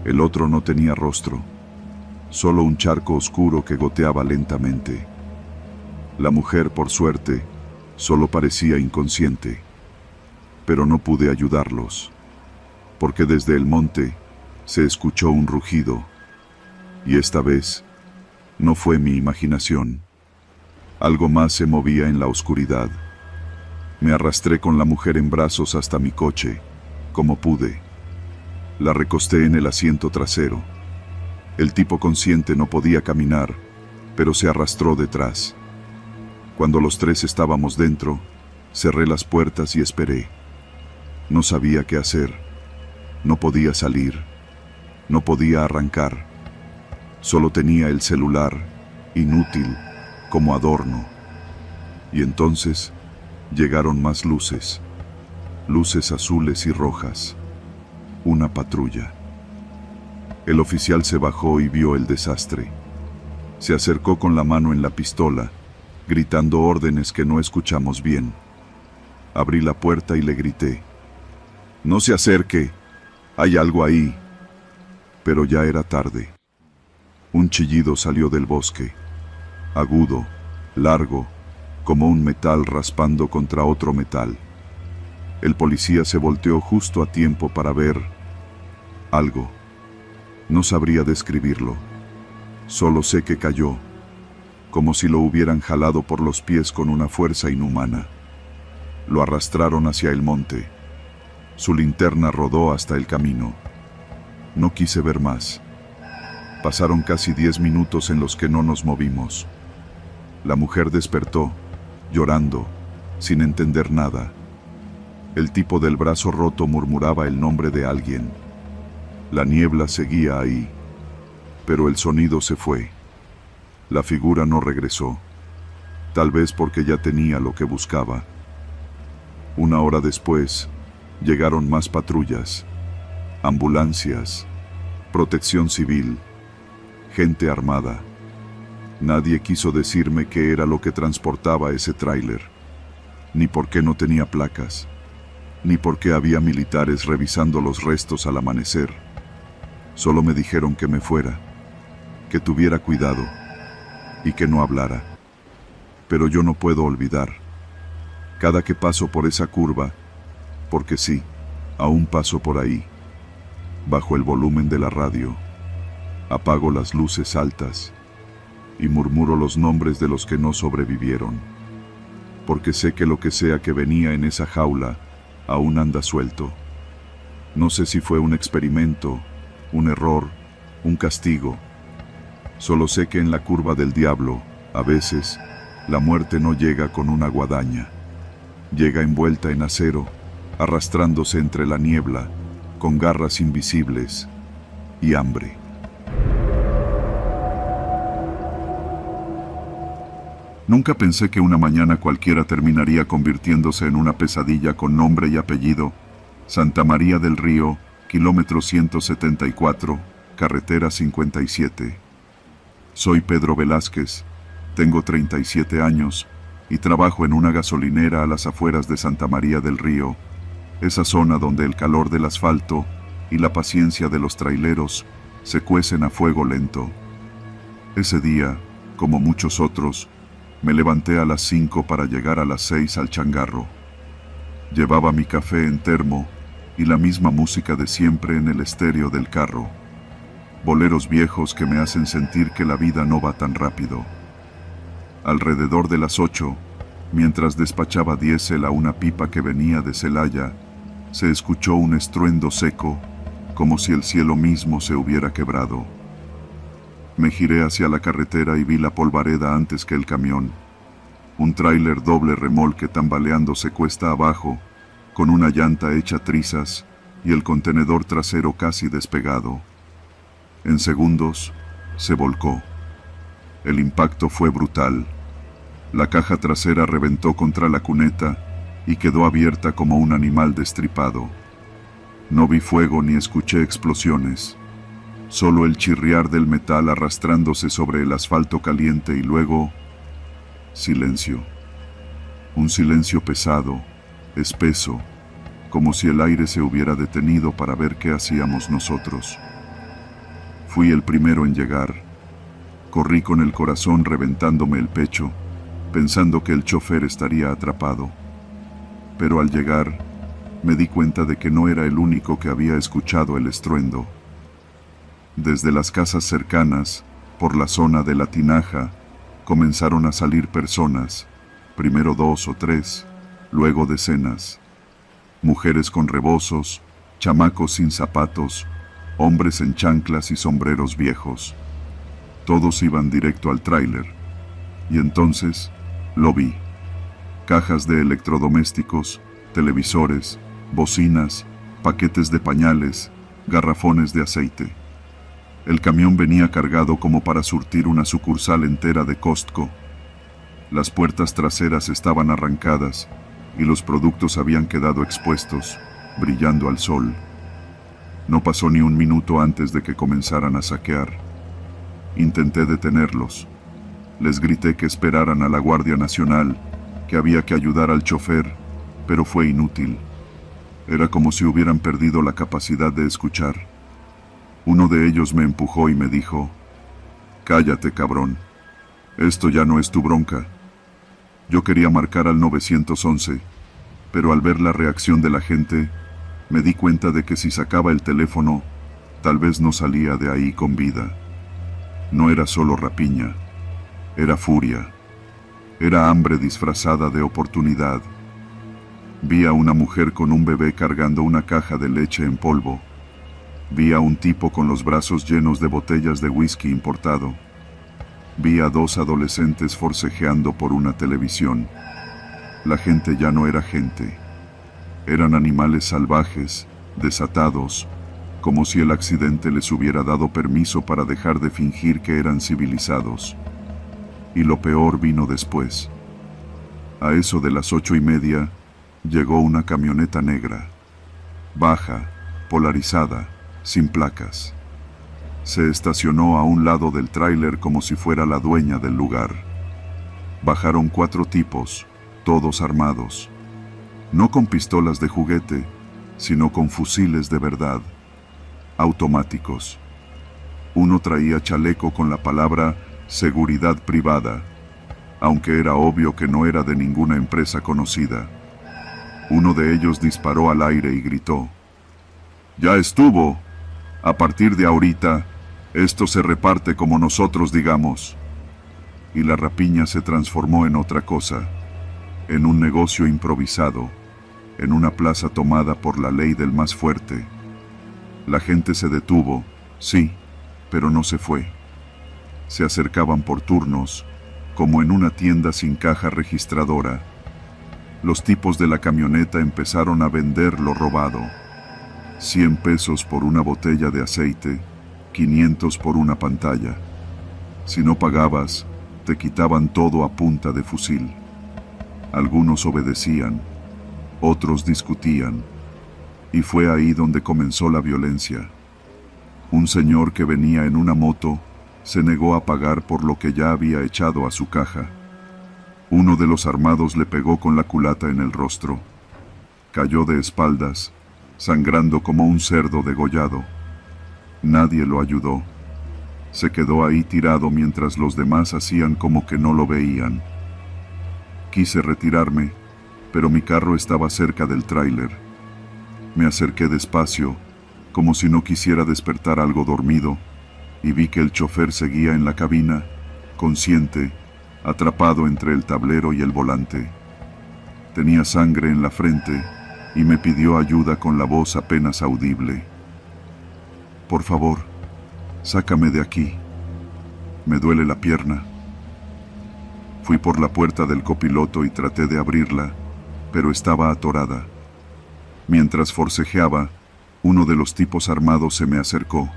El otro no tenía rostro, solo un charco oscuro que goteaba lentamente. La mujer, por suerte, solo parecía inconsciente. Pero no pude ayudarlos, porque desde el monte se escuchó un rugido, y esta vez no fue mi imaginación. Algo más se movía en la oscuridad. Me arrastré con la mujer en brazos hasta mi coche, como pude. La recosté en el asiento trasero. El tipo consciente no podía caminar, pero se arrastró detrás. Cuando los 3 estábamos dentro, cerré las puertas y esperé. No sabía qué hacer. No podía salir. No podía arrancar. Solo tenía el celular, inútil, como adorno. Y entonces llegaron más luces. Luces azules y rojas. Una patrulla. El oficial se bajó y vio el desastre. Se acercó con la mano en la pistola, gritando órdenes que no escuchamos bien. Abrí la puerta y le grité: «No se acerque, hay algo ahí». Pero ya era tarde. Un chillido salió del bosque, agudo, largo, como un metal raspando contra otro metal. El policía se volteó justo a tiempo para ver algo. No sabría describirlo. Solo sé que cayó, como si lo hubieran jalado por los pies con una fuerza inhumana. Lo arrastraron hacia el monte. Su linterna rodó hasta el camino. No quise ver más. Pasaron casi 10 minutos en los que no nos movimos. La mujer despertó, llorando, sin entender nada. El tipo del brazo roto murmuraba el nombre de alguien. La niebla seguía ahí, pero el sonido se fue. La figura no regresó, tal vez porque ya tenía lo que buscaba. 1 hora después, llegaron más patrullas, ambulancias, protección civil, gente armada. Nadie quiso decirme qué era lo que transportaba ese tráiler, ni por qué no tenía placas, ni por qué había militares revisando los restos al amanecer. Solo me dijeron que me fuera, que tuviera cuidado y que no hablara. Pero yo no puedo olvidar. Cada que paso por esa curva, porque sí, aún paso por ahí, bajo el volumen de la radio, apago las luces altas y murmuro los nombres de los que no sobrevivieron, porque sé que lo que sea que venía en esa jaula aún anda suelto. No sé si fue un experimento, un error, un castigo. Solo sé que en la curva del diablo, a veces, la muerte no llega con una guadaña. Llega envuelta en acero, arrastrándose entre la niebla, con garras invisibles y hambre. Nunca pensé que una mañana cualquiera terminaría convirtiéndose en una pesadilla con nombre y apellido: Santa María del Río, kilómetro 174, carretera 57. Soy Pedro Velázquez, tengo 37 años y trabajo en una gasolinera a las afueras de Santa María del Río, esa zona donde el calor del asfalto y la paciencia de los traileros se cuecen a fuego lento. Ese día, como muchos otros, me levanté a las 5 para llegar a las 6 al changarro. Llevaba mi café en termo y la misma música de siempre en el estéreo del carro. Boleros viejos que me hacen sentir que la vida no va tan rápido. Alrededor de las 8, mientras despachaba diésel a una pipa que venía de Celaya, se escuchó un estruendo seco, como si el cielo mismo se hubiera quebrado. Me giré hacia la carretera y vi la polvareda antes que el camión. Un tráiler doble remolque tambaleándose cuesta abajo, con una llanta hecha trizas y el contenedor trasero casi despegado. En segundos, se volcó. El impacto fue brutal. La caja trasera reventó contra la cuneta y quedó abierta como un animal destripado. No vi fuego ni escuché explosiones. Solo el chirriar del metal arrastrándose sobre el asfalto caliente y luego... silencio. Un silencio pesado, espeso, como si el aire se hubiera detenido para ver qué hacíamos nosotros. Fui el primero en llegar. Corrí con el corazón reventándome el pecho, pensando que el chofer estaría atrapado. Pero al llegar, me di cuenta de que no era el único que había escuchado el estruendo. Desde las casas cercanas, por la zona de la tinaja, comenzaron a salir personas, primero 2 o 3, luego decenas. Mujeres con rebozos, chamacos sin zapatos, hombres en chanclas y sombreros viejos. Todos iban directo al tráiler. Y entonces, lo vi. Cajas de electrodomésticos, televisores, bocinas, paquetes de pañales, garrafones de aceite. El camión venía cargado como para surtir una sucursal entera de Costco. Las puertas traseras estaban arrancadas y los productos habían quedado expuestos, brillando al sol. No pasó ni un minuto antes de que comenzaran a saquear. Intenté detenerlos. Les grité que esperaran a la Guardia Nacional, que había que ayudar al chofer, pero fue inútil. Era como si hubieran perdido la capacidad de escuchar. Uno de ellos me empujó y me dijo: «Cállate, cabrón. Esto ya no es tu bronca». Yo quería marcar al 911, pero al ver la reacción de la gente, me di cuenta de que si sacaba el teléfono, tal vez no salía de ahí con vida. No era solo rapiña, era furia. Era hambre disfrazada de oportunidad. Vi a una mujer con un bebé cargando una caja de leche en polvo. Vi a un tipo con los brazos llenos de botellas de whisky importado. Vi a 2 adolescentes forcejeando por una televisión. La gente ya no era gente. Eran animales salvajes, desatados, como si el accidente les hubiera dado permiso para dejar de fingir que eran civilizados. Y lo peor vino después. A eso de las 8:30, llegó una camioneta negra, baja, polarizada, sin placas. Se estacionó a un lado del tráiler como si fuera la dueña del lugar. Bajaron 4 tipos, todos armados. No con pistolas de juguete, sino con fusiles de verdad, automáticos. Uno traía chaleco con la palabra seguridad privada, aunque era obvio que no era de ninguna empresa conocida. Uno de ellos disparó al aire y gritó: «Ya estuvo. A partir de ahorita, esto se reparte como nosotros digamos». Y la rapiña se transformó en otra cosa, en un negocio improvisado, en una plaza tomada por la ley del más fuerte. La gente se detuvo, sí, pero no se fue. Se acercaban por turnos, como en una tienda sin caja registradora. Los tipos de la camioneta empezaron a vender lo robado. 100 pesos por una botella de aceite, 500 por una pantalla. Si no pagabas, te quitaban todo a punta de fusil. Algunos obedecían, otros discutían, Y fue ahí donde comenzó la violencia. Un señor que venía en una moto se negó a pagar por lo que ya había echado a su caja. Uno de los armados le pegó con la culata en el rostro. Cayó de espaldas, sangrando como un cerdo degollado. Nadie lo ayudó. Se quedó ahí tirado mientras los demás hacían como que no lo veían. Quise retirarme, pero mi carro estaba cerca del tráiler. Me acerqué despacio, como si no quisiera despertar algo dormido, y vi que el chofer seguía en la cabina, consciente, atrapado entre el tablero y el volante. Tenía sangre en la frente y me pidió ayuda con la voz apenas audible. «Por favor, sácame de aquí. Me duele la pierna». Fui por la puerta del copiloto y traté de abrirla, pero estaba atorada. Mientras forcejeaba, uno de los tipos armados se me acercó.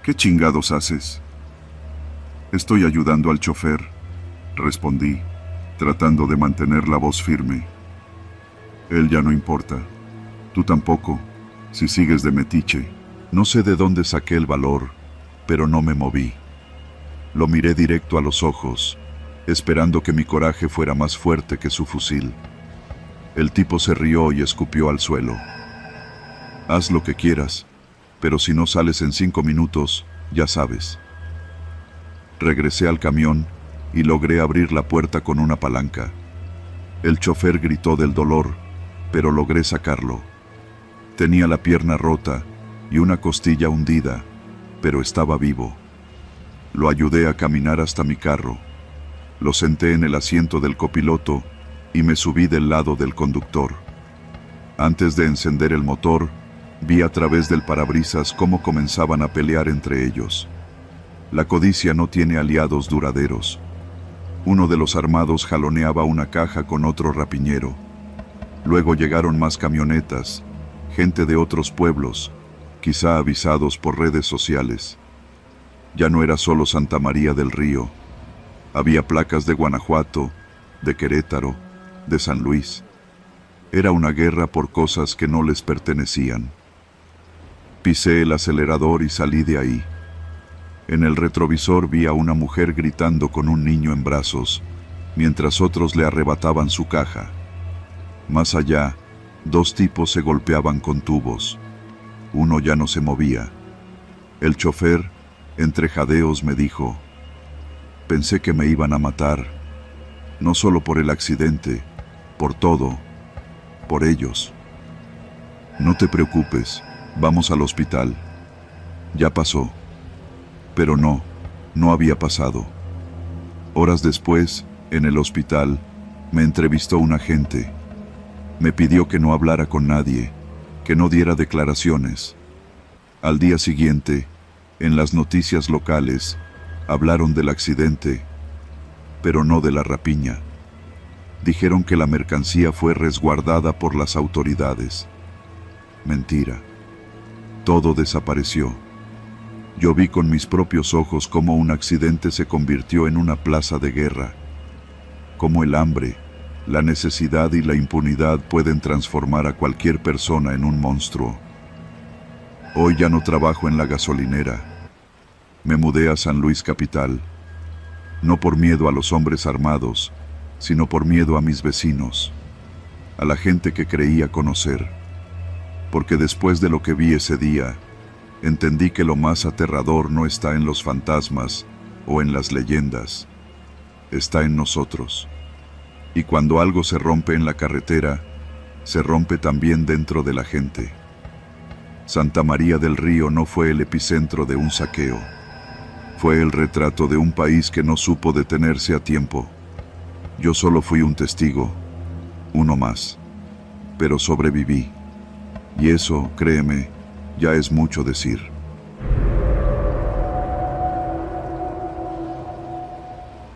«¿Qué chingados haces?» «Estoy ayudando al chofer», respondí, tratando de mantener la voz firme. «Él ya no importa. Tú tampoco, si sigues de metiche». No sé de dónde saqué el valor, pero no me moví. Lo miré directo a los ojos, esperando que mi coraje fuera más fuerte que su fusil. El tipo se rió y escupió al suelo. «Haz lo que quieras, pero si no sales en 5 minutos, ya sabes». Regresé al camión y logré abrir la puerta con una palanca. El chofer gritó del dolor, pero logré sacarlo. Tenía la pierna rota y una costilla hundida, pero estaba vivo. Lo ayudé a caminar hasta mi carro. Lo senté en el asiento del copiloto y me subí del lado del conductor. Antes de encender el motor, vi a través del parabrisas cómo comenzaban a pelear entre ellos. La codicia no tiene aliados duraderos. Uno de los armados jaloneaba una caja con otro rapiñero. Luego llegaron más camionetas, gente de otros pueblos, quizá avisados por redes sociales. Ya no era solo Santa María del Río. Había placas de Guanajuato, de Querétaro, de San Luis. Era una guerra por cosas que no les pertenecían. Pisé el acelerador y salí de ahí. En el retrovisor vi a una mujer gritando con un niño en brazos, mientras otros le arrebataban su caja. Más allá, 2 tipos se golpeaban con tubos. Uno ya no se movía. El chofer, entre jadeos, me dijo: «Pensé que me iban a matar, no solo por el accidente, por todo, por ellos». «No te preocupes, vamos al hospital». Ya pasó. Pero no había pasado. Horas después, en el hospital, me entrevistó un agente. Me pidió que no hablara con nadie, que no diera declaraciones. Al día siguiente, en las noticias locales, hablaron del accidente, pero no de la rapiña. Dijeron que la mercancía fue resguardada por las autoridades. Mentira. Todo desapareció. Yo vi con mis propios ojos cómo un accidente se convirtió en una plaza de guerra. Cómo el hambre, la necesidad y la impunidad pueden transformar a cualquier persona en un monstruo. Hoy ya no trabajo en la gasolinera. Me mudé a San Luis Capital. No por miedo a los hombres armados, sino por miedo a mis vecinos, a la gente que creía conocer. Porque después de lo que vi ese día, entendí que lo más aterrador no está en los fantasmas o en las leyendas, está en nosotros. Y cuando algo se rompe en la carretera, se rompe también dentro de la gente. Santa María del Río no fue el epicentro de un saqueo. Fue el retrato de un país que no supo detenerse a tiempo. Yo solo fui un testigo, uno más, pero sobreviví. Y eso, créeme, ya es mucho decir.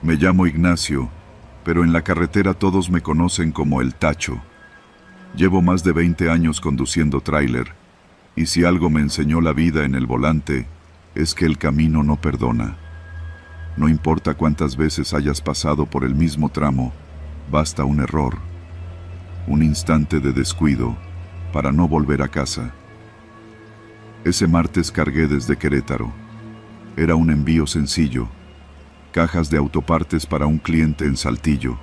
Me llamo Ignacio, pero en la carretera todos me conocen como el Tacho. Llevo más de 20 años conduciendo tráiler, y si algo me enseñó la vida en el volante, es que el camino no perdona. No importa cuántas veces hayas pasado por el mismo tramo, basta un error, un instante de descuido, para no volver a casa. Ese martes cargué desde Querétaro. Era un envío sencillo, cajas de autopartes para un cliente en Saltillo.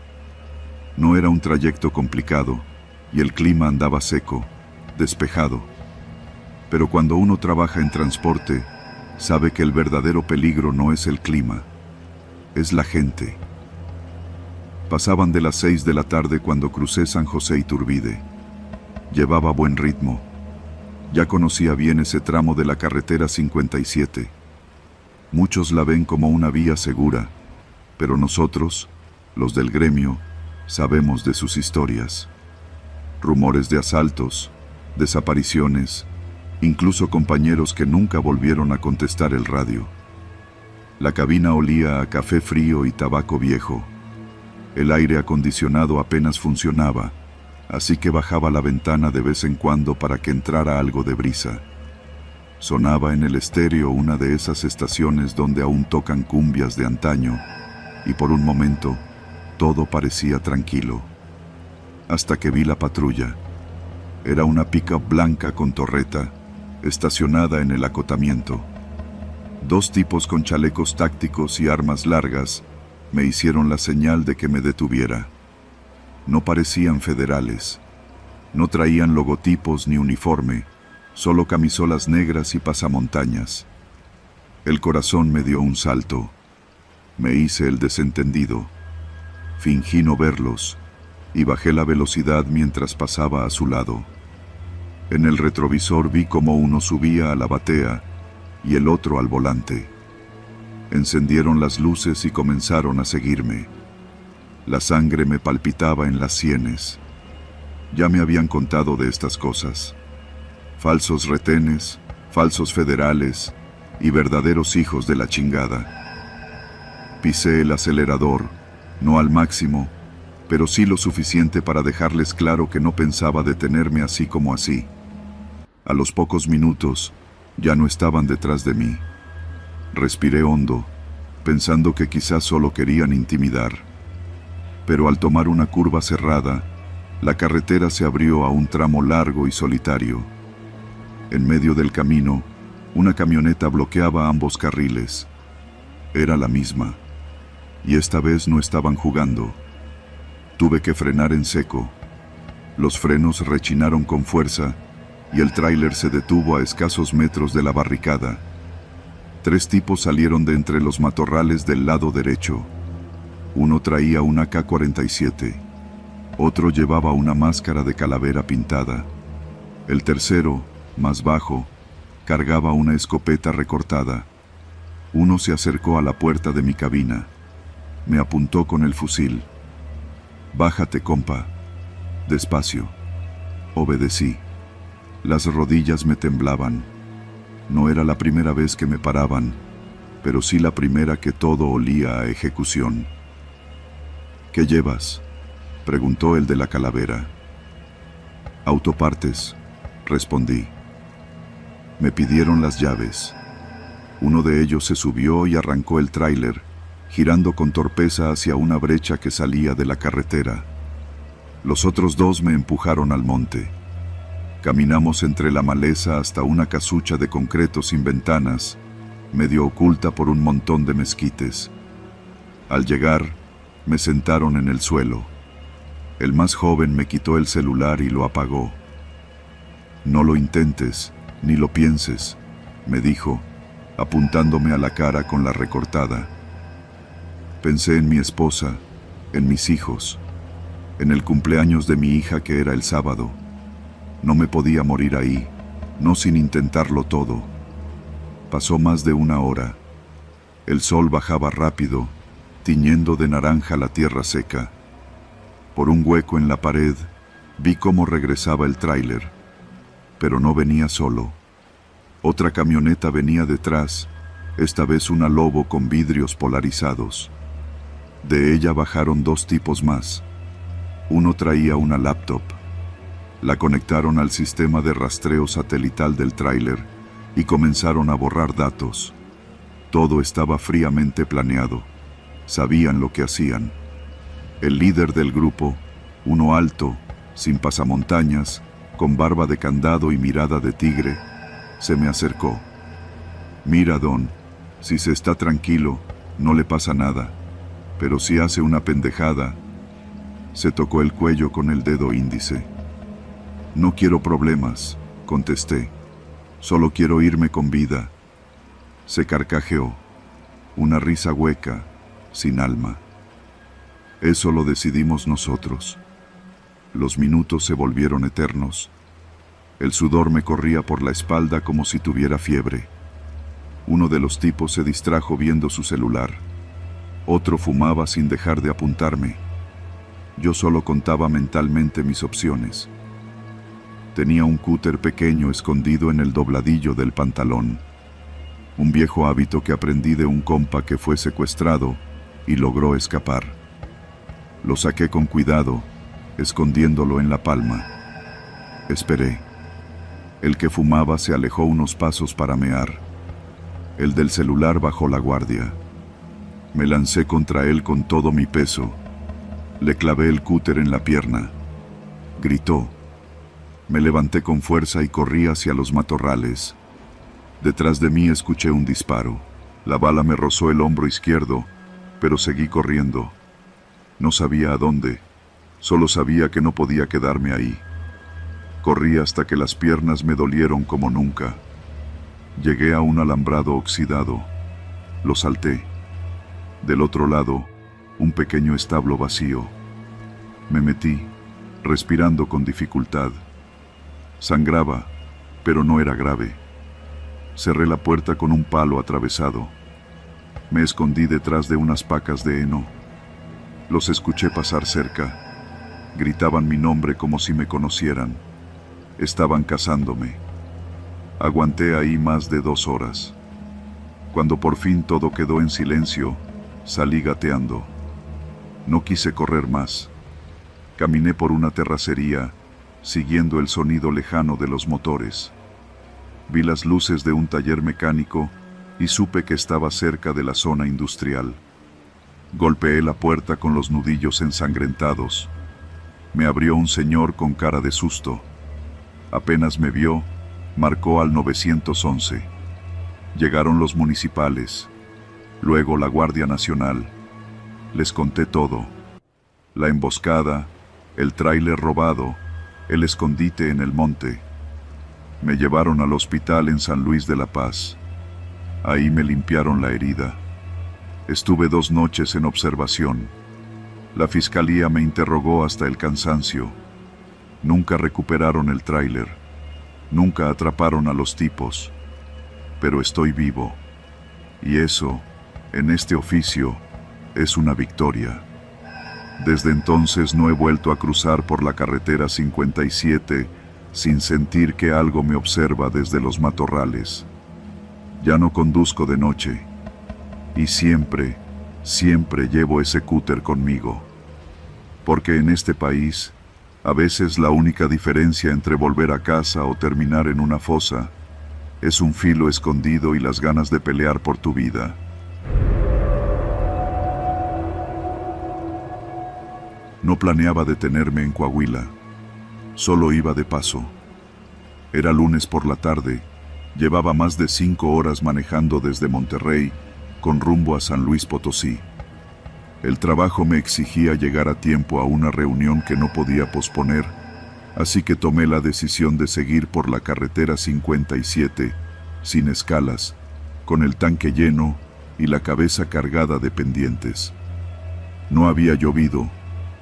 No era un trayecto complicado y el clima andaba seco, despejado. Pero cuando uno trabaja en transporte, sabe que el verdadero peligro no es el clima, es la gente. Pasaban de las 6 de la tarde cuando crucé San José Iturbide. Llevaba buen ritmo. Ya conocía bien ese tramo de la carretera 57. Muchos la ven como una vía segura, pero nosotros, los del gremio, sabemos de sus historias. Rumores de asaltos, desapariciones, incluso compañeros que nunca volvieron a contestar el radio. La cabina olía a café frío y tabaco viejo. El aire acondicionado apenas funcionaba, así que bajaba la ventana de vez en cuando para que entrara algo de brisa. Sonaba en el estéreo una de esas estaciones donde aún tocan cumbias de antaño, y por un momento todo parecía tranquilo. Hasta que vi la patrulla. Era una pick-up blanca con torreta, estacionada en el acotamiento. Dos tipos con chalecos tácticos y armas largas me hicieron la señal de que me detuviera. No parecían federales. No traían logotipos ni uniforme, solo camisolas negras y pasamontañas. El corazón me dio un salto. Me hice el desentendido. Fingí no verlos y bajé la velocidad mientras pasaba a su lado. En el retrovisor vi cómo uno subía a la batea y el otro al volante. Encendieron las luces y comenzaron a seguirme. La sangre me palpitaba en las sienes. Ya me habían contado de estas cosas. Falsos retenes, falsos federales y verdaderos hijos de la chingada. Pisé el acelerador, no al máximo, pero sí lo suficiente para dejarles claro que no pensaba detenerme así como así. A los pocos minutos, ya no estaban detrás de mí. Respiré hondo, pensando que quizás solo querían intimidar. Pero al tomar una curva cerrada, la carretera se abrió a un tramo largo y solitario. En medio del camino, una camioneta bloqueaba ambos carriles. Era la misma, y esta vez no estaban jugando. Tuve que frenar en seco. Los frenos rechinaron con fuerza y el tráiler se detuvo a escasos metros de la barricada. Tres tipos salieron de entre los matorrales del lado derecho. Uno traía una AK-47. Otro llevaba una máscara de calavera pintada. El tercero, más bajo, cargaba una escopeta recortada. Uno se acercó a la puerta de mi cabina. Me apuntó con el fusil. «Bájate, compa». Despacio. Obedecí. Las rodillas me temblaban. No era la primera vez que me paraban, pero sí la primera que todo olía a ejecución. «¿Qué llevas?», preguntó el de la calavera. «Autopartes», respondí. Me pidieron las llaves. Uno de ellos se subió y arrancó el tráiler, girando con torpeza hacia una brecha que salía de la carretera. Los otros dos me empujaron al monte. Caminamos entre la maleza hasta una casucha de concreto sin ventanas, medio oculta por un montón de mezquites. Al llegar, me sentaron en el suelo. El más joven me quitó el celular y lo apagó. «No lo intentes, ni lo pienses», me dijo, apuntándome a la cara con la recortada. Pensé en mi esposa, en mis hijos, en el cumpleaños de mi hija que era el sábado. No me podía morir ahí, no sin intentarlo todo. Pasó más de una hora. El sol bajaba rápido, tiñendo de naranja la tierra seca. Por un hueco en la pared, vi cómo regresaba el tráiler, pero no venía solo. Otra camioneta venía detrás, esta vez una Lobo con vidrios polarizados. De ella bajaron dos tipos más. Uno traía una laptop. La conectaron al sistema de rastreo satelital del tráiler y comenzaron a borrar datos. Todo estaba fríamente planeado. Sabían lo que hacían. El líder del grupo, uno alto, sin pasamontañas, con barba de candado y mirada de tigre, se me acercó. «Mira, Don, si se está tranquilo, no le pasa nada, pero si hace una pendejada». Se tocó el cuello con el dedo índice. «No quiero problemas», contesté. «Solo quiero irme con vida». Se carcajeó, una risa hueca, sin alma. «Eso lo decidimos nosotros». Los minutos se volvieron eternos. El sudor me corría por la espalda como si tuviera fiebre. Uno de los tipos se distrajo viendo su celular. Otro fumaba sin dejar de apuntarme. Yo solo contaba mentalmente mis opciones. Tenía un cúter pequeño escondido en el dobladillo del pantalón. Un viejo hábito que aprendí de un compa que fue secuestrado y logró escapar. Lo saqué con cuidado, escondiéndolo en la palma. Esperé. El que fumaba se alejó unos pasos para mear. El del celular bajó la guardia. Me lancé contra él con todo mi peso. Le clavé el cúter en la pierna. Gritó. Me levanté con fuerza y corrí hacia los matorrales. Detrás de mí escuché un disparo. La bala me rozó el hombro izquierdo, pero seguí corriendo. No sabía a dónde. Solo sabía que no podía quedarme ahí. Corrí hasta que las piernas me dolieron como nunca. Llegué a un alambrado oxidado. Lo salté. Del otro lado, un pequeño establo vacío. Me metí, respirando con dificultad. Sangraba, pero no era grave. Cerré la puerta con un palo atravesado. Me escondí detrás de unas pacas de heno. Los escuché pasar cerca. Gritaban mi nombre como si me conocieran. Estaban cazándome. Aguanté ahí más de 2 horas. Cuando por fin todo quedó en silencio, salí gateando. No quise correr más. Caminé por una terracería, siguiendo el sonido lejano de los motores. Vi las luces de un taller mecánico y supe que estaba cerca de la zona industrial. Golpeé la puerta con los nudillos ensangrentados. Me abrió un señor con cara de susto. Apenas me vio, marcó al 911. Llegaron los municipales, luego la Guardia Nacional. Les conté todo. La emboscada, el tráiler robado, el escondite en el monte. Me llevaron al hospital en San Luis de la Paz. Ahí me limpiaron la herida. Estuve 2 noches en observación. La fiscalía me interrogó hasta el cansancio. Nunca recuperaron el tráiler. Nunca atraparon a los tipos. Pero estoy vivo. Y eso, en este oficio, es una victoria. Desde entonces no he vuelto a cruzar por la carretera 57 sin sentir que algo me observa desde los matorrales. Ya no conduzco de noche. Y siempre, siempre llevo ese cúter conmigo. Porque en este país, a veces la única diferencia entre volver a casa o terminar en una fosa es un filo escondido y las ganas de pelear por tu vida. No planeaba detenerme en Coahuila. Solo iba de paso. Era lunes por la tarde. Llevaba más de 5 horas manejando desde Monterrey con rumbo a San Luis Potosí. El trabajo me exigía llegar a tiempo a una reunión que no podía posponer, así que tomé la decisión de seguir por la carretera 57, sin escalas, con el tanque lleno y la cabeza cargada de pendientes. No había llovido,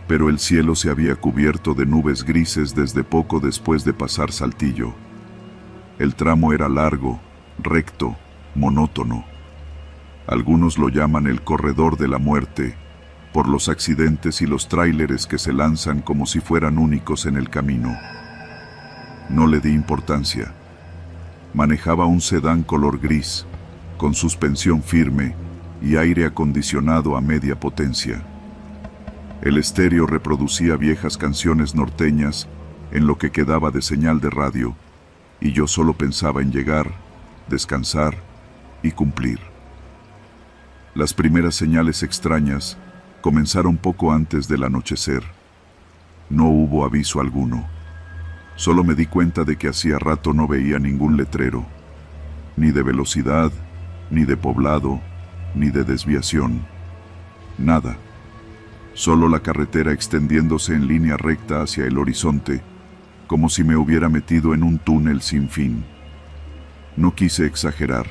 pero el cielo se había cubierto de nubes grises desde poco después de pasar Saltillo. El tramo era largo, recto, monótono. Algunos lo llaman el corredor de la muerte, por los accidentes y los tráileres que se lanzan como si fueran únicos en el camino. No le di importancia. Manejaba un sedán color gris, con suspensión firme y aire acondicionado a media potencia. El estéreo reproducía viejas canciones norteñas en lo que quedaba de señal de radio, y yo solo pensaba en llegar, descansar y cumplir. Las primeras señales extrañas comenzaron poco antes del anochecer. No hubo aviso alguno. Solo me di cuenta de que hacía rato no veía ningún letrero, ni de velocidad, ni de poblado, ni de desviación. Nada. Solo la carretera extendiéndose en línea recta hacia el horizonte, como si me hubiera metido en un túnel sin fin. No quise exagerar.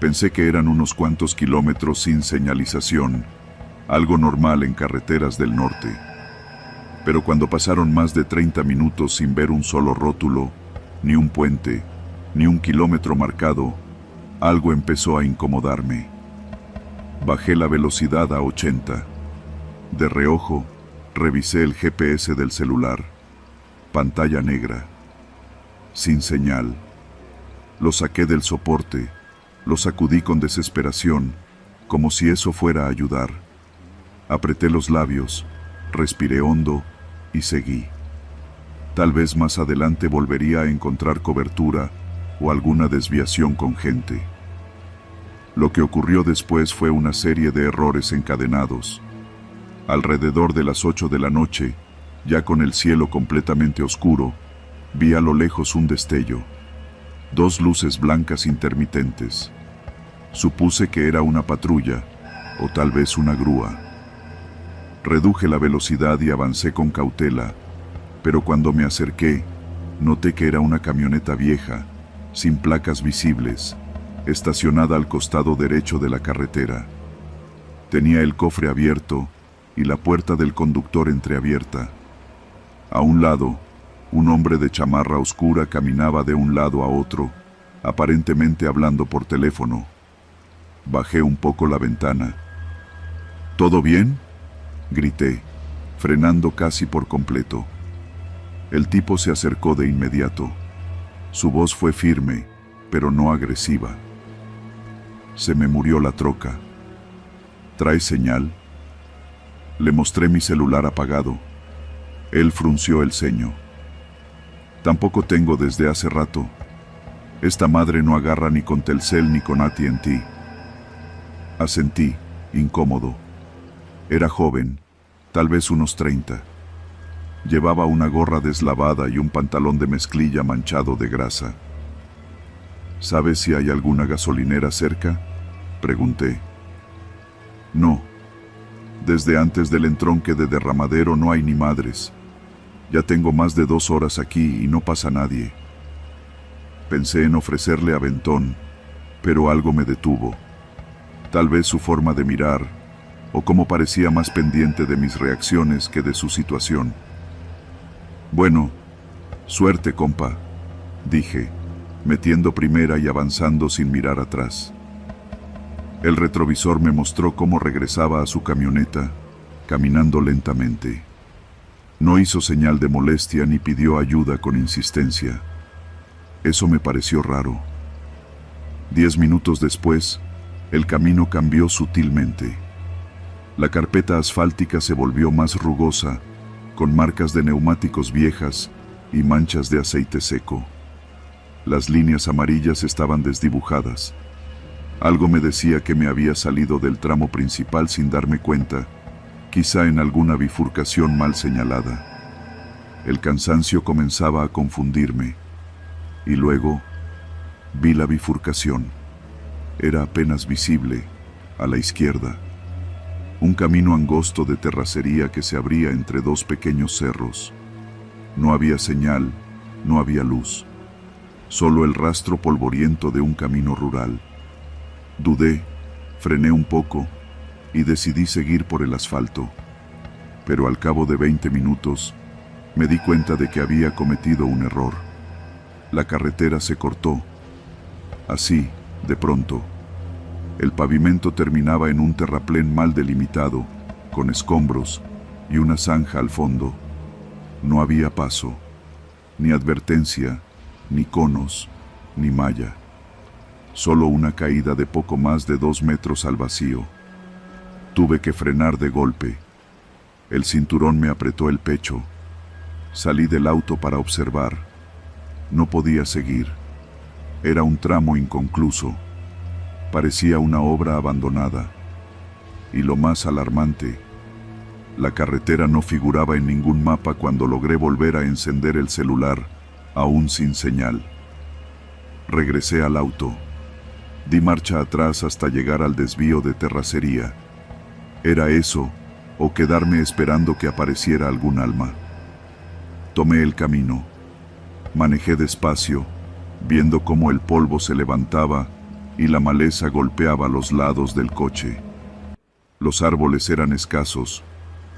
Pensé que eran unos cuantos kilómetros sin señalización, algo normal en carreteras del norte. Pero cuando pasaron más de 30 minutos sin ver un solo rótulo, ni un puente, ni un kilómetro marcado, algo empezó a incomodarme. Bajé la velocidad a 80. De reojo, revisé el GPS del celular. Pantalla negra. Sin señal. Lo saqué del soporte, lo sacudí con desesperación, como si eso fuera a ayudar. Apreté los labios, respiré hondo y seguí. Tal vez más adelante volvería a encontrar cobertura o alguna desviación con gente. Lo que ocurrió después fue una serie de errores encadenados. Alrededor de las 8 de la noche, ya con el cielo completamente oscuro, vi a lo lejos un destello. 2 luces blancas intermitentes. Supuse que era una patrulla, o tal vez una grúa. Reduje la velocidad y avancé con cautela, pero cuando me acerqué, noté que era una camioneta vieja, sin placas visibles, estacionada al costado derecho de la carretera. Tenía el cofre abierto y la puerta del conductor entreabierta. A un lado, un hombre de chamarra oscura caminaba de un lado a otro, aparentemente hablando por teléfono. Bajé un poco la ventana. ¿Todo bien?, grité, frenando casi por completo. El tipo se acercó de inmediato. Su voz fue firme, pero no agresiva. Se me murió la troca. ¿Trae señal? Le mostré mi celular apagado. Él frunció el ceño. Tampoco tengo desde hace rato. Esta madre no agarra ni con Telcel ni con AT&T. Asentí, incómodo. Era joven, tal vez unos 30. Llevaba una gorra deslavada y un pantalón de mezclilla manchado de grasa. ¿Sabes si hay alguna gasolinera cerca?, pregunté. No. Desde antes del entronque de Derramadero no hay ni madres. Ya tengo más de 2 horas aquí y no pasa nadie. Pensé en ofrecerle aventón, pero algo me detuvo. Tal vez su forma de mirar, o cómo parecía más pendiente de mis reacciones que de su situación. Bueno, suerte, compa, dije, metiendo primera y avanzando sin mirar atrás. El retrovisor me mostró cómo regresaba a su camioneta, caminando lentamente. No hizo señal de molestia ni pidió ayuda con insistencia. Eso me pareció raro. 10 minutos después, el camino cambió sutilmente. La carpeta asfáltica se volvió más rugosa, con marcas de neumáticos viejas y manchas de aceite seco. Las líneas amarillas estaban desdibujadas. Algo me decía que me había salido del tramo principal sin darme cuenta, quizá en alguna bifurcación mal señalada. El cansancio comenzaba a confundirme, y luego vi la bifurcación. Era apenas visible, a la izquierda. Un camino angosto de terracería que se abría entre 2 pequeños cerros. No había señal, no había luz. Solo el rastro polvoriento de un camino rural. Dudé, frené un poco y decidí seguir por el asfalto. Pero al cabo de 20 minutos, me di cuenta de que había cometido un error. La carretera se cortó. Así, de pronto. El pavimento terminaba en un terraplén mal delimitado, con escombros y una zanja al fondo. No había paso, ni advertencia, ni conos, ni malla. Solo una caída de poco más de 2 metros al vacío. Tuve que frenar de golpe. El cinturón me apretó el pecho. Salí del auto para observar. No podía seguir. Era un tramo inconcluso. Parecía una obra abandonada. Y lo más alarmante, La carretera no figuraba en ningún mapa cuando logré volver a encender el celular, aún sin señal. Regresé al auto. Di marcha atrás hasta llegar al desvío de terracería. ¿Era eso, o quedarme esperando que apareciera algún alma? Tomé el camino. Manejé despacio, viendo cómo el polvo se levantaba y la maleza golpeaba los lados del coche. Los árboles eran escasos,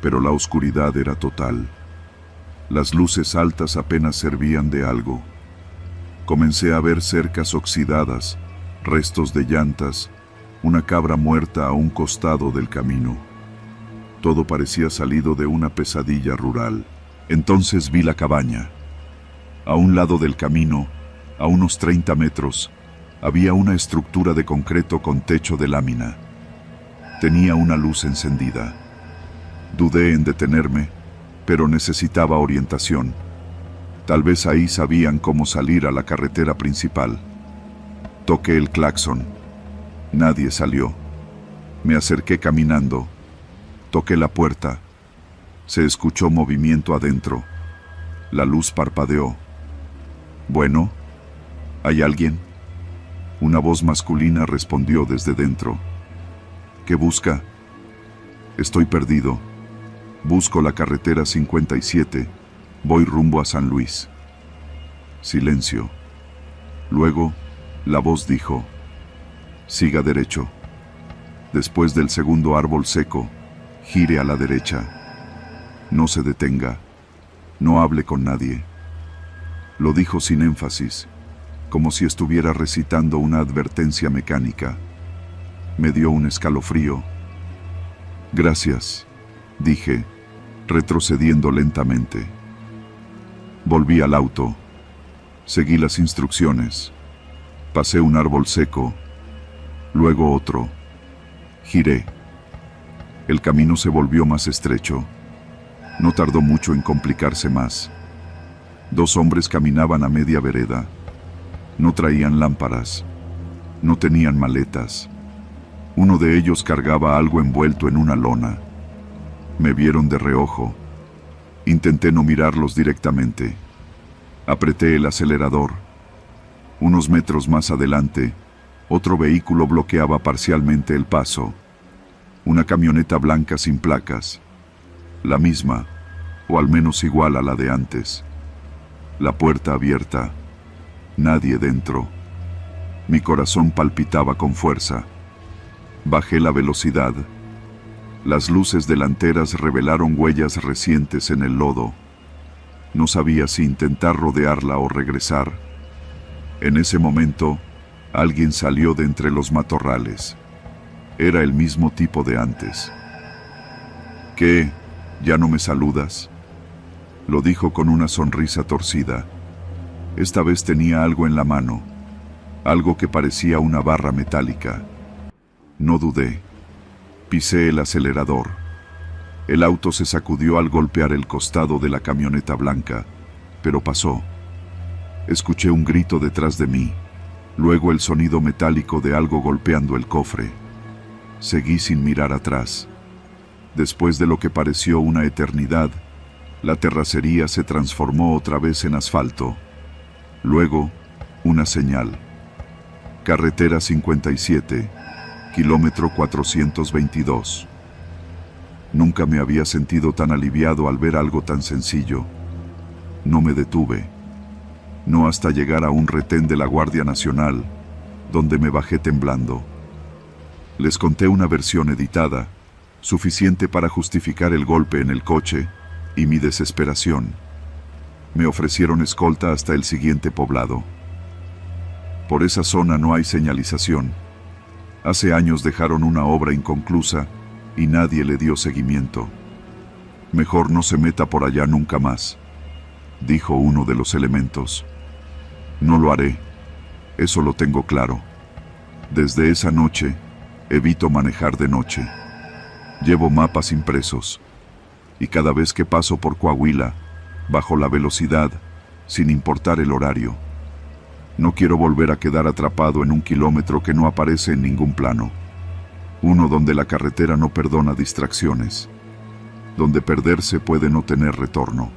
pero la oscuridad era total. Las luces altas apenas servían de algo. Comencé a ver cercas oxidadas, restos de llantas, una cabra muerta a un costado del camino. Todo parecía salido de una pesadilla rural. Entonces vi la cabaña. A un lado del camino, a unos 30 metros, había una estructura de concreto con techo de lámina. Tenía una luz encendida. Dudé en detenerme, pero necesitaba orientación. Tal vez ahí sabían cómo salir a la carretera principal. Toqué el claxon. Nadie salió. Me acerqué caminando. Toqué la puerta. Se escuchó movimiento adentro. La luz parpadeó. «Bueno, ¿hay alguien?». Una voz masculina respondió desde dentro. «¿Qué busca?». «Estoy perdido. Busco la carretera 57. Voy rumbo a San Luis». Silencio. Luego, la voz dijo: «Siga derecho. Después del segundo árbol seco, gire a la derecha. No se detenga. No hable con nadie». Lo dijo sin énfasis, como si estuviera recitando una advertencia mecánica. Me dio un escalofrío. «Gracias», dije, retrocediendo lentamente. Volví al auto. Seguí las instrucciones. Pasé un árbol seco, luego otro. Giré. El camino se volvió más estrecho. No tardó mucho en complicarse más. 2 hombres caminaban a media vereda. No traían lámparas. No tenían maletas. Uno de ellos cargaba algo envuelto en una lona. Me vieron de reojo. Intenté no mirarlos directamente. Apreté el acelerador. Unos metros más adelante, otro vehículo bloqueaba parcialmente el paso. Una camioneta blanca sin placas. La misma, o al menos igual a la de antes. La puerta abierta. Nadie dentro. Mi corazón palpitaba con fuerza. Bajé la velocidad. Las luces delanteras revelaron huellas recientes en el lodo. No sabía si intentar rodearla o regresar. En ese momento, alguien salió de entre los matorrales. Era el mismo tipo de antes. «¿Qué? ¿Ya no me saludas?», lo dijo con una sonrisa torcida. Esta vez tenía algo en la mano, algo que parecía una barra metálica. No dudé. Pisé el acelerador. El auto se sacudió al golpear el costado de la camioneta blanca, pero pasó. Escuché un grito detrás de mí, luego el sonido metálico de algo golpeando el cofre. Seguí sin mirar atrás. Después de lo que pareció una eternidad, la terracería se transformó otra vez en asfalto. Luego, una señal. Carretera 57, kilómetro 422. Nunca me había sentido tan aliviado al ver algo tan sencillo. No me detuve. No hasta llegar a un retén de la Guardia Nacional, donde me bajé temblando. Les conté una versión editada, suficiente para justificar el golpe en el coche y mi desesperación. Me ofrecieron escolta hasta el siguiente poblado. Por esa zona no hay señalización. Hace años dejaron una obra inconclusa y nadie le dio seguimiento. «Mejor no se meta por allá nunca más», dijo uno de los elementos. «No lo haré, eso lo tengo claro. Desde esa noche, evito manejar de noche. Llevo mapas impresos, y cada vez que paso por Coahuila, bajo la velocidad, sin importar el horario. No quiero volver a quedar atrapado en un kilómetro que no aparece en ningún plano. Uno donde la carretera no perdona distracciones». donde perderse puede no tener retorno.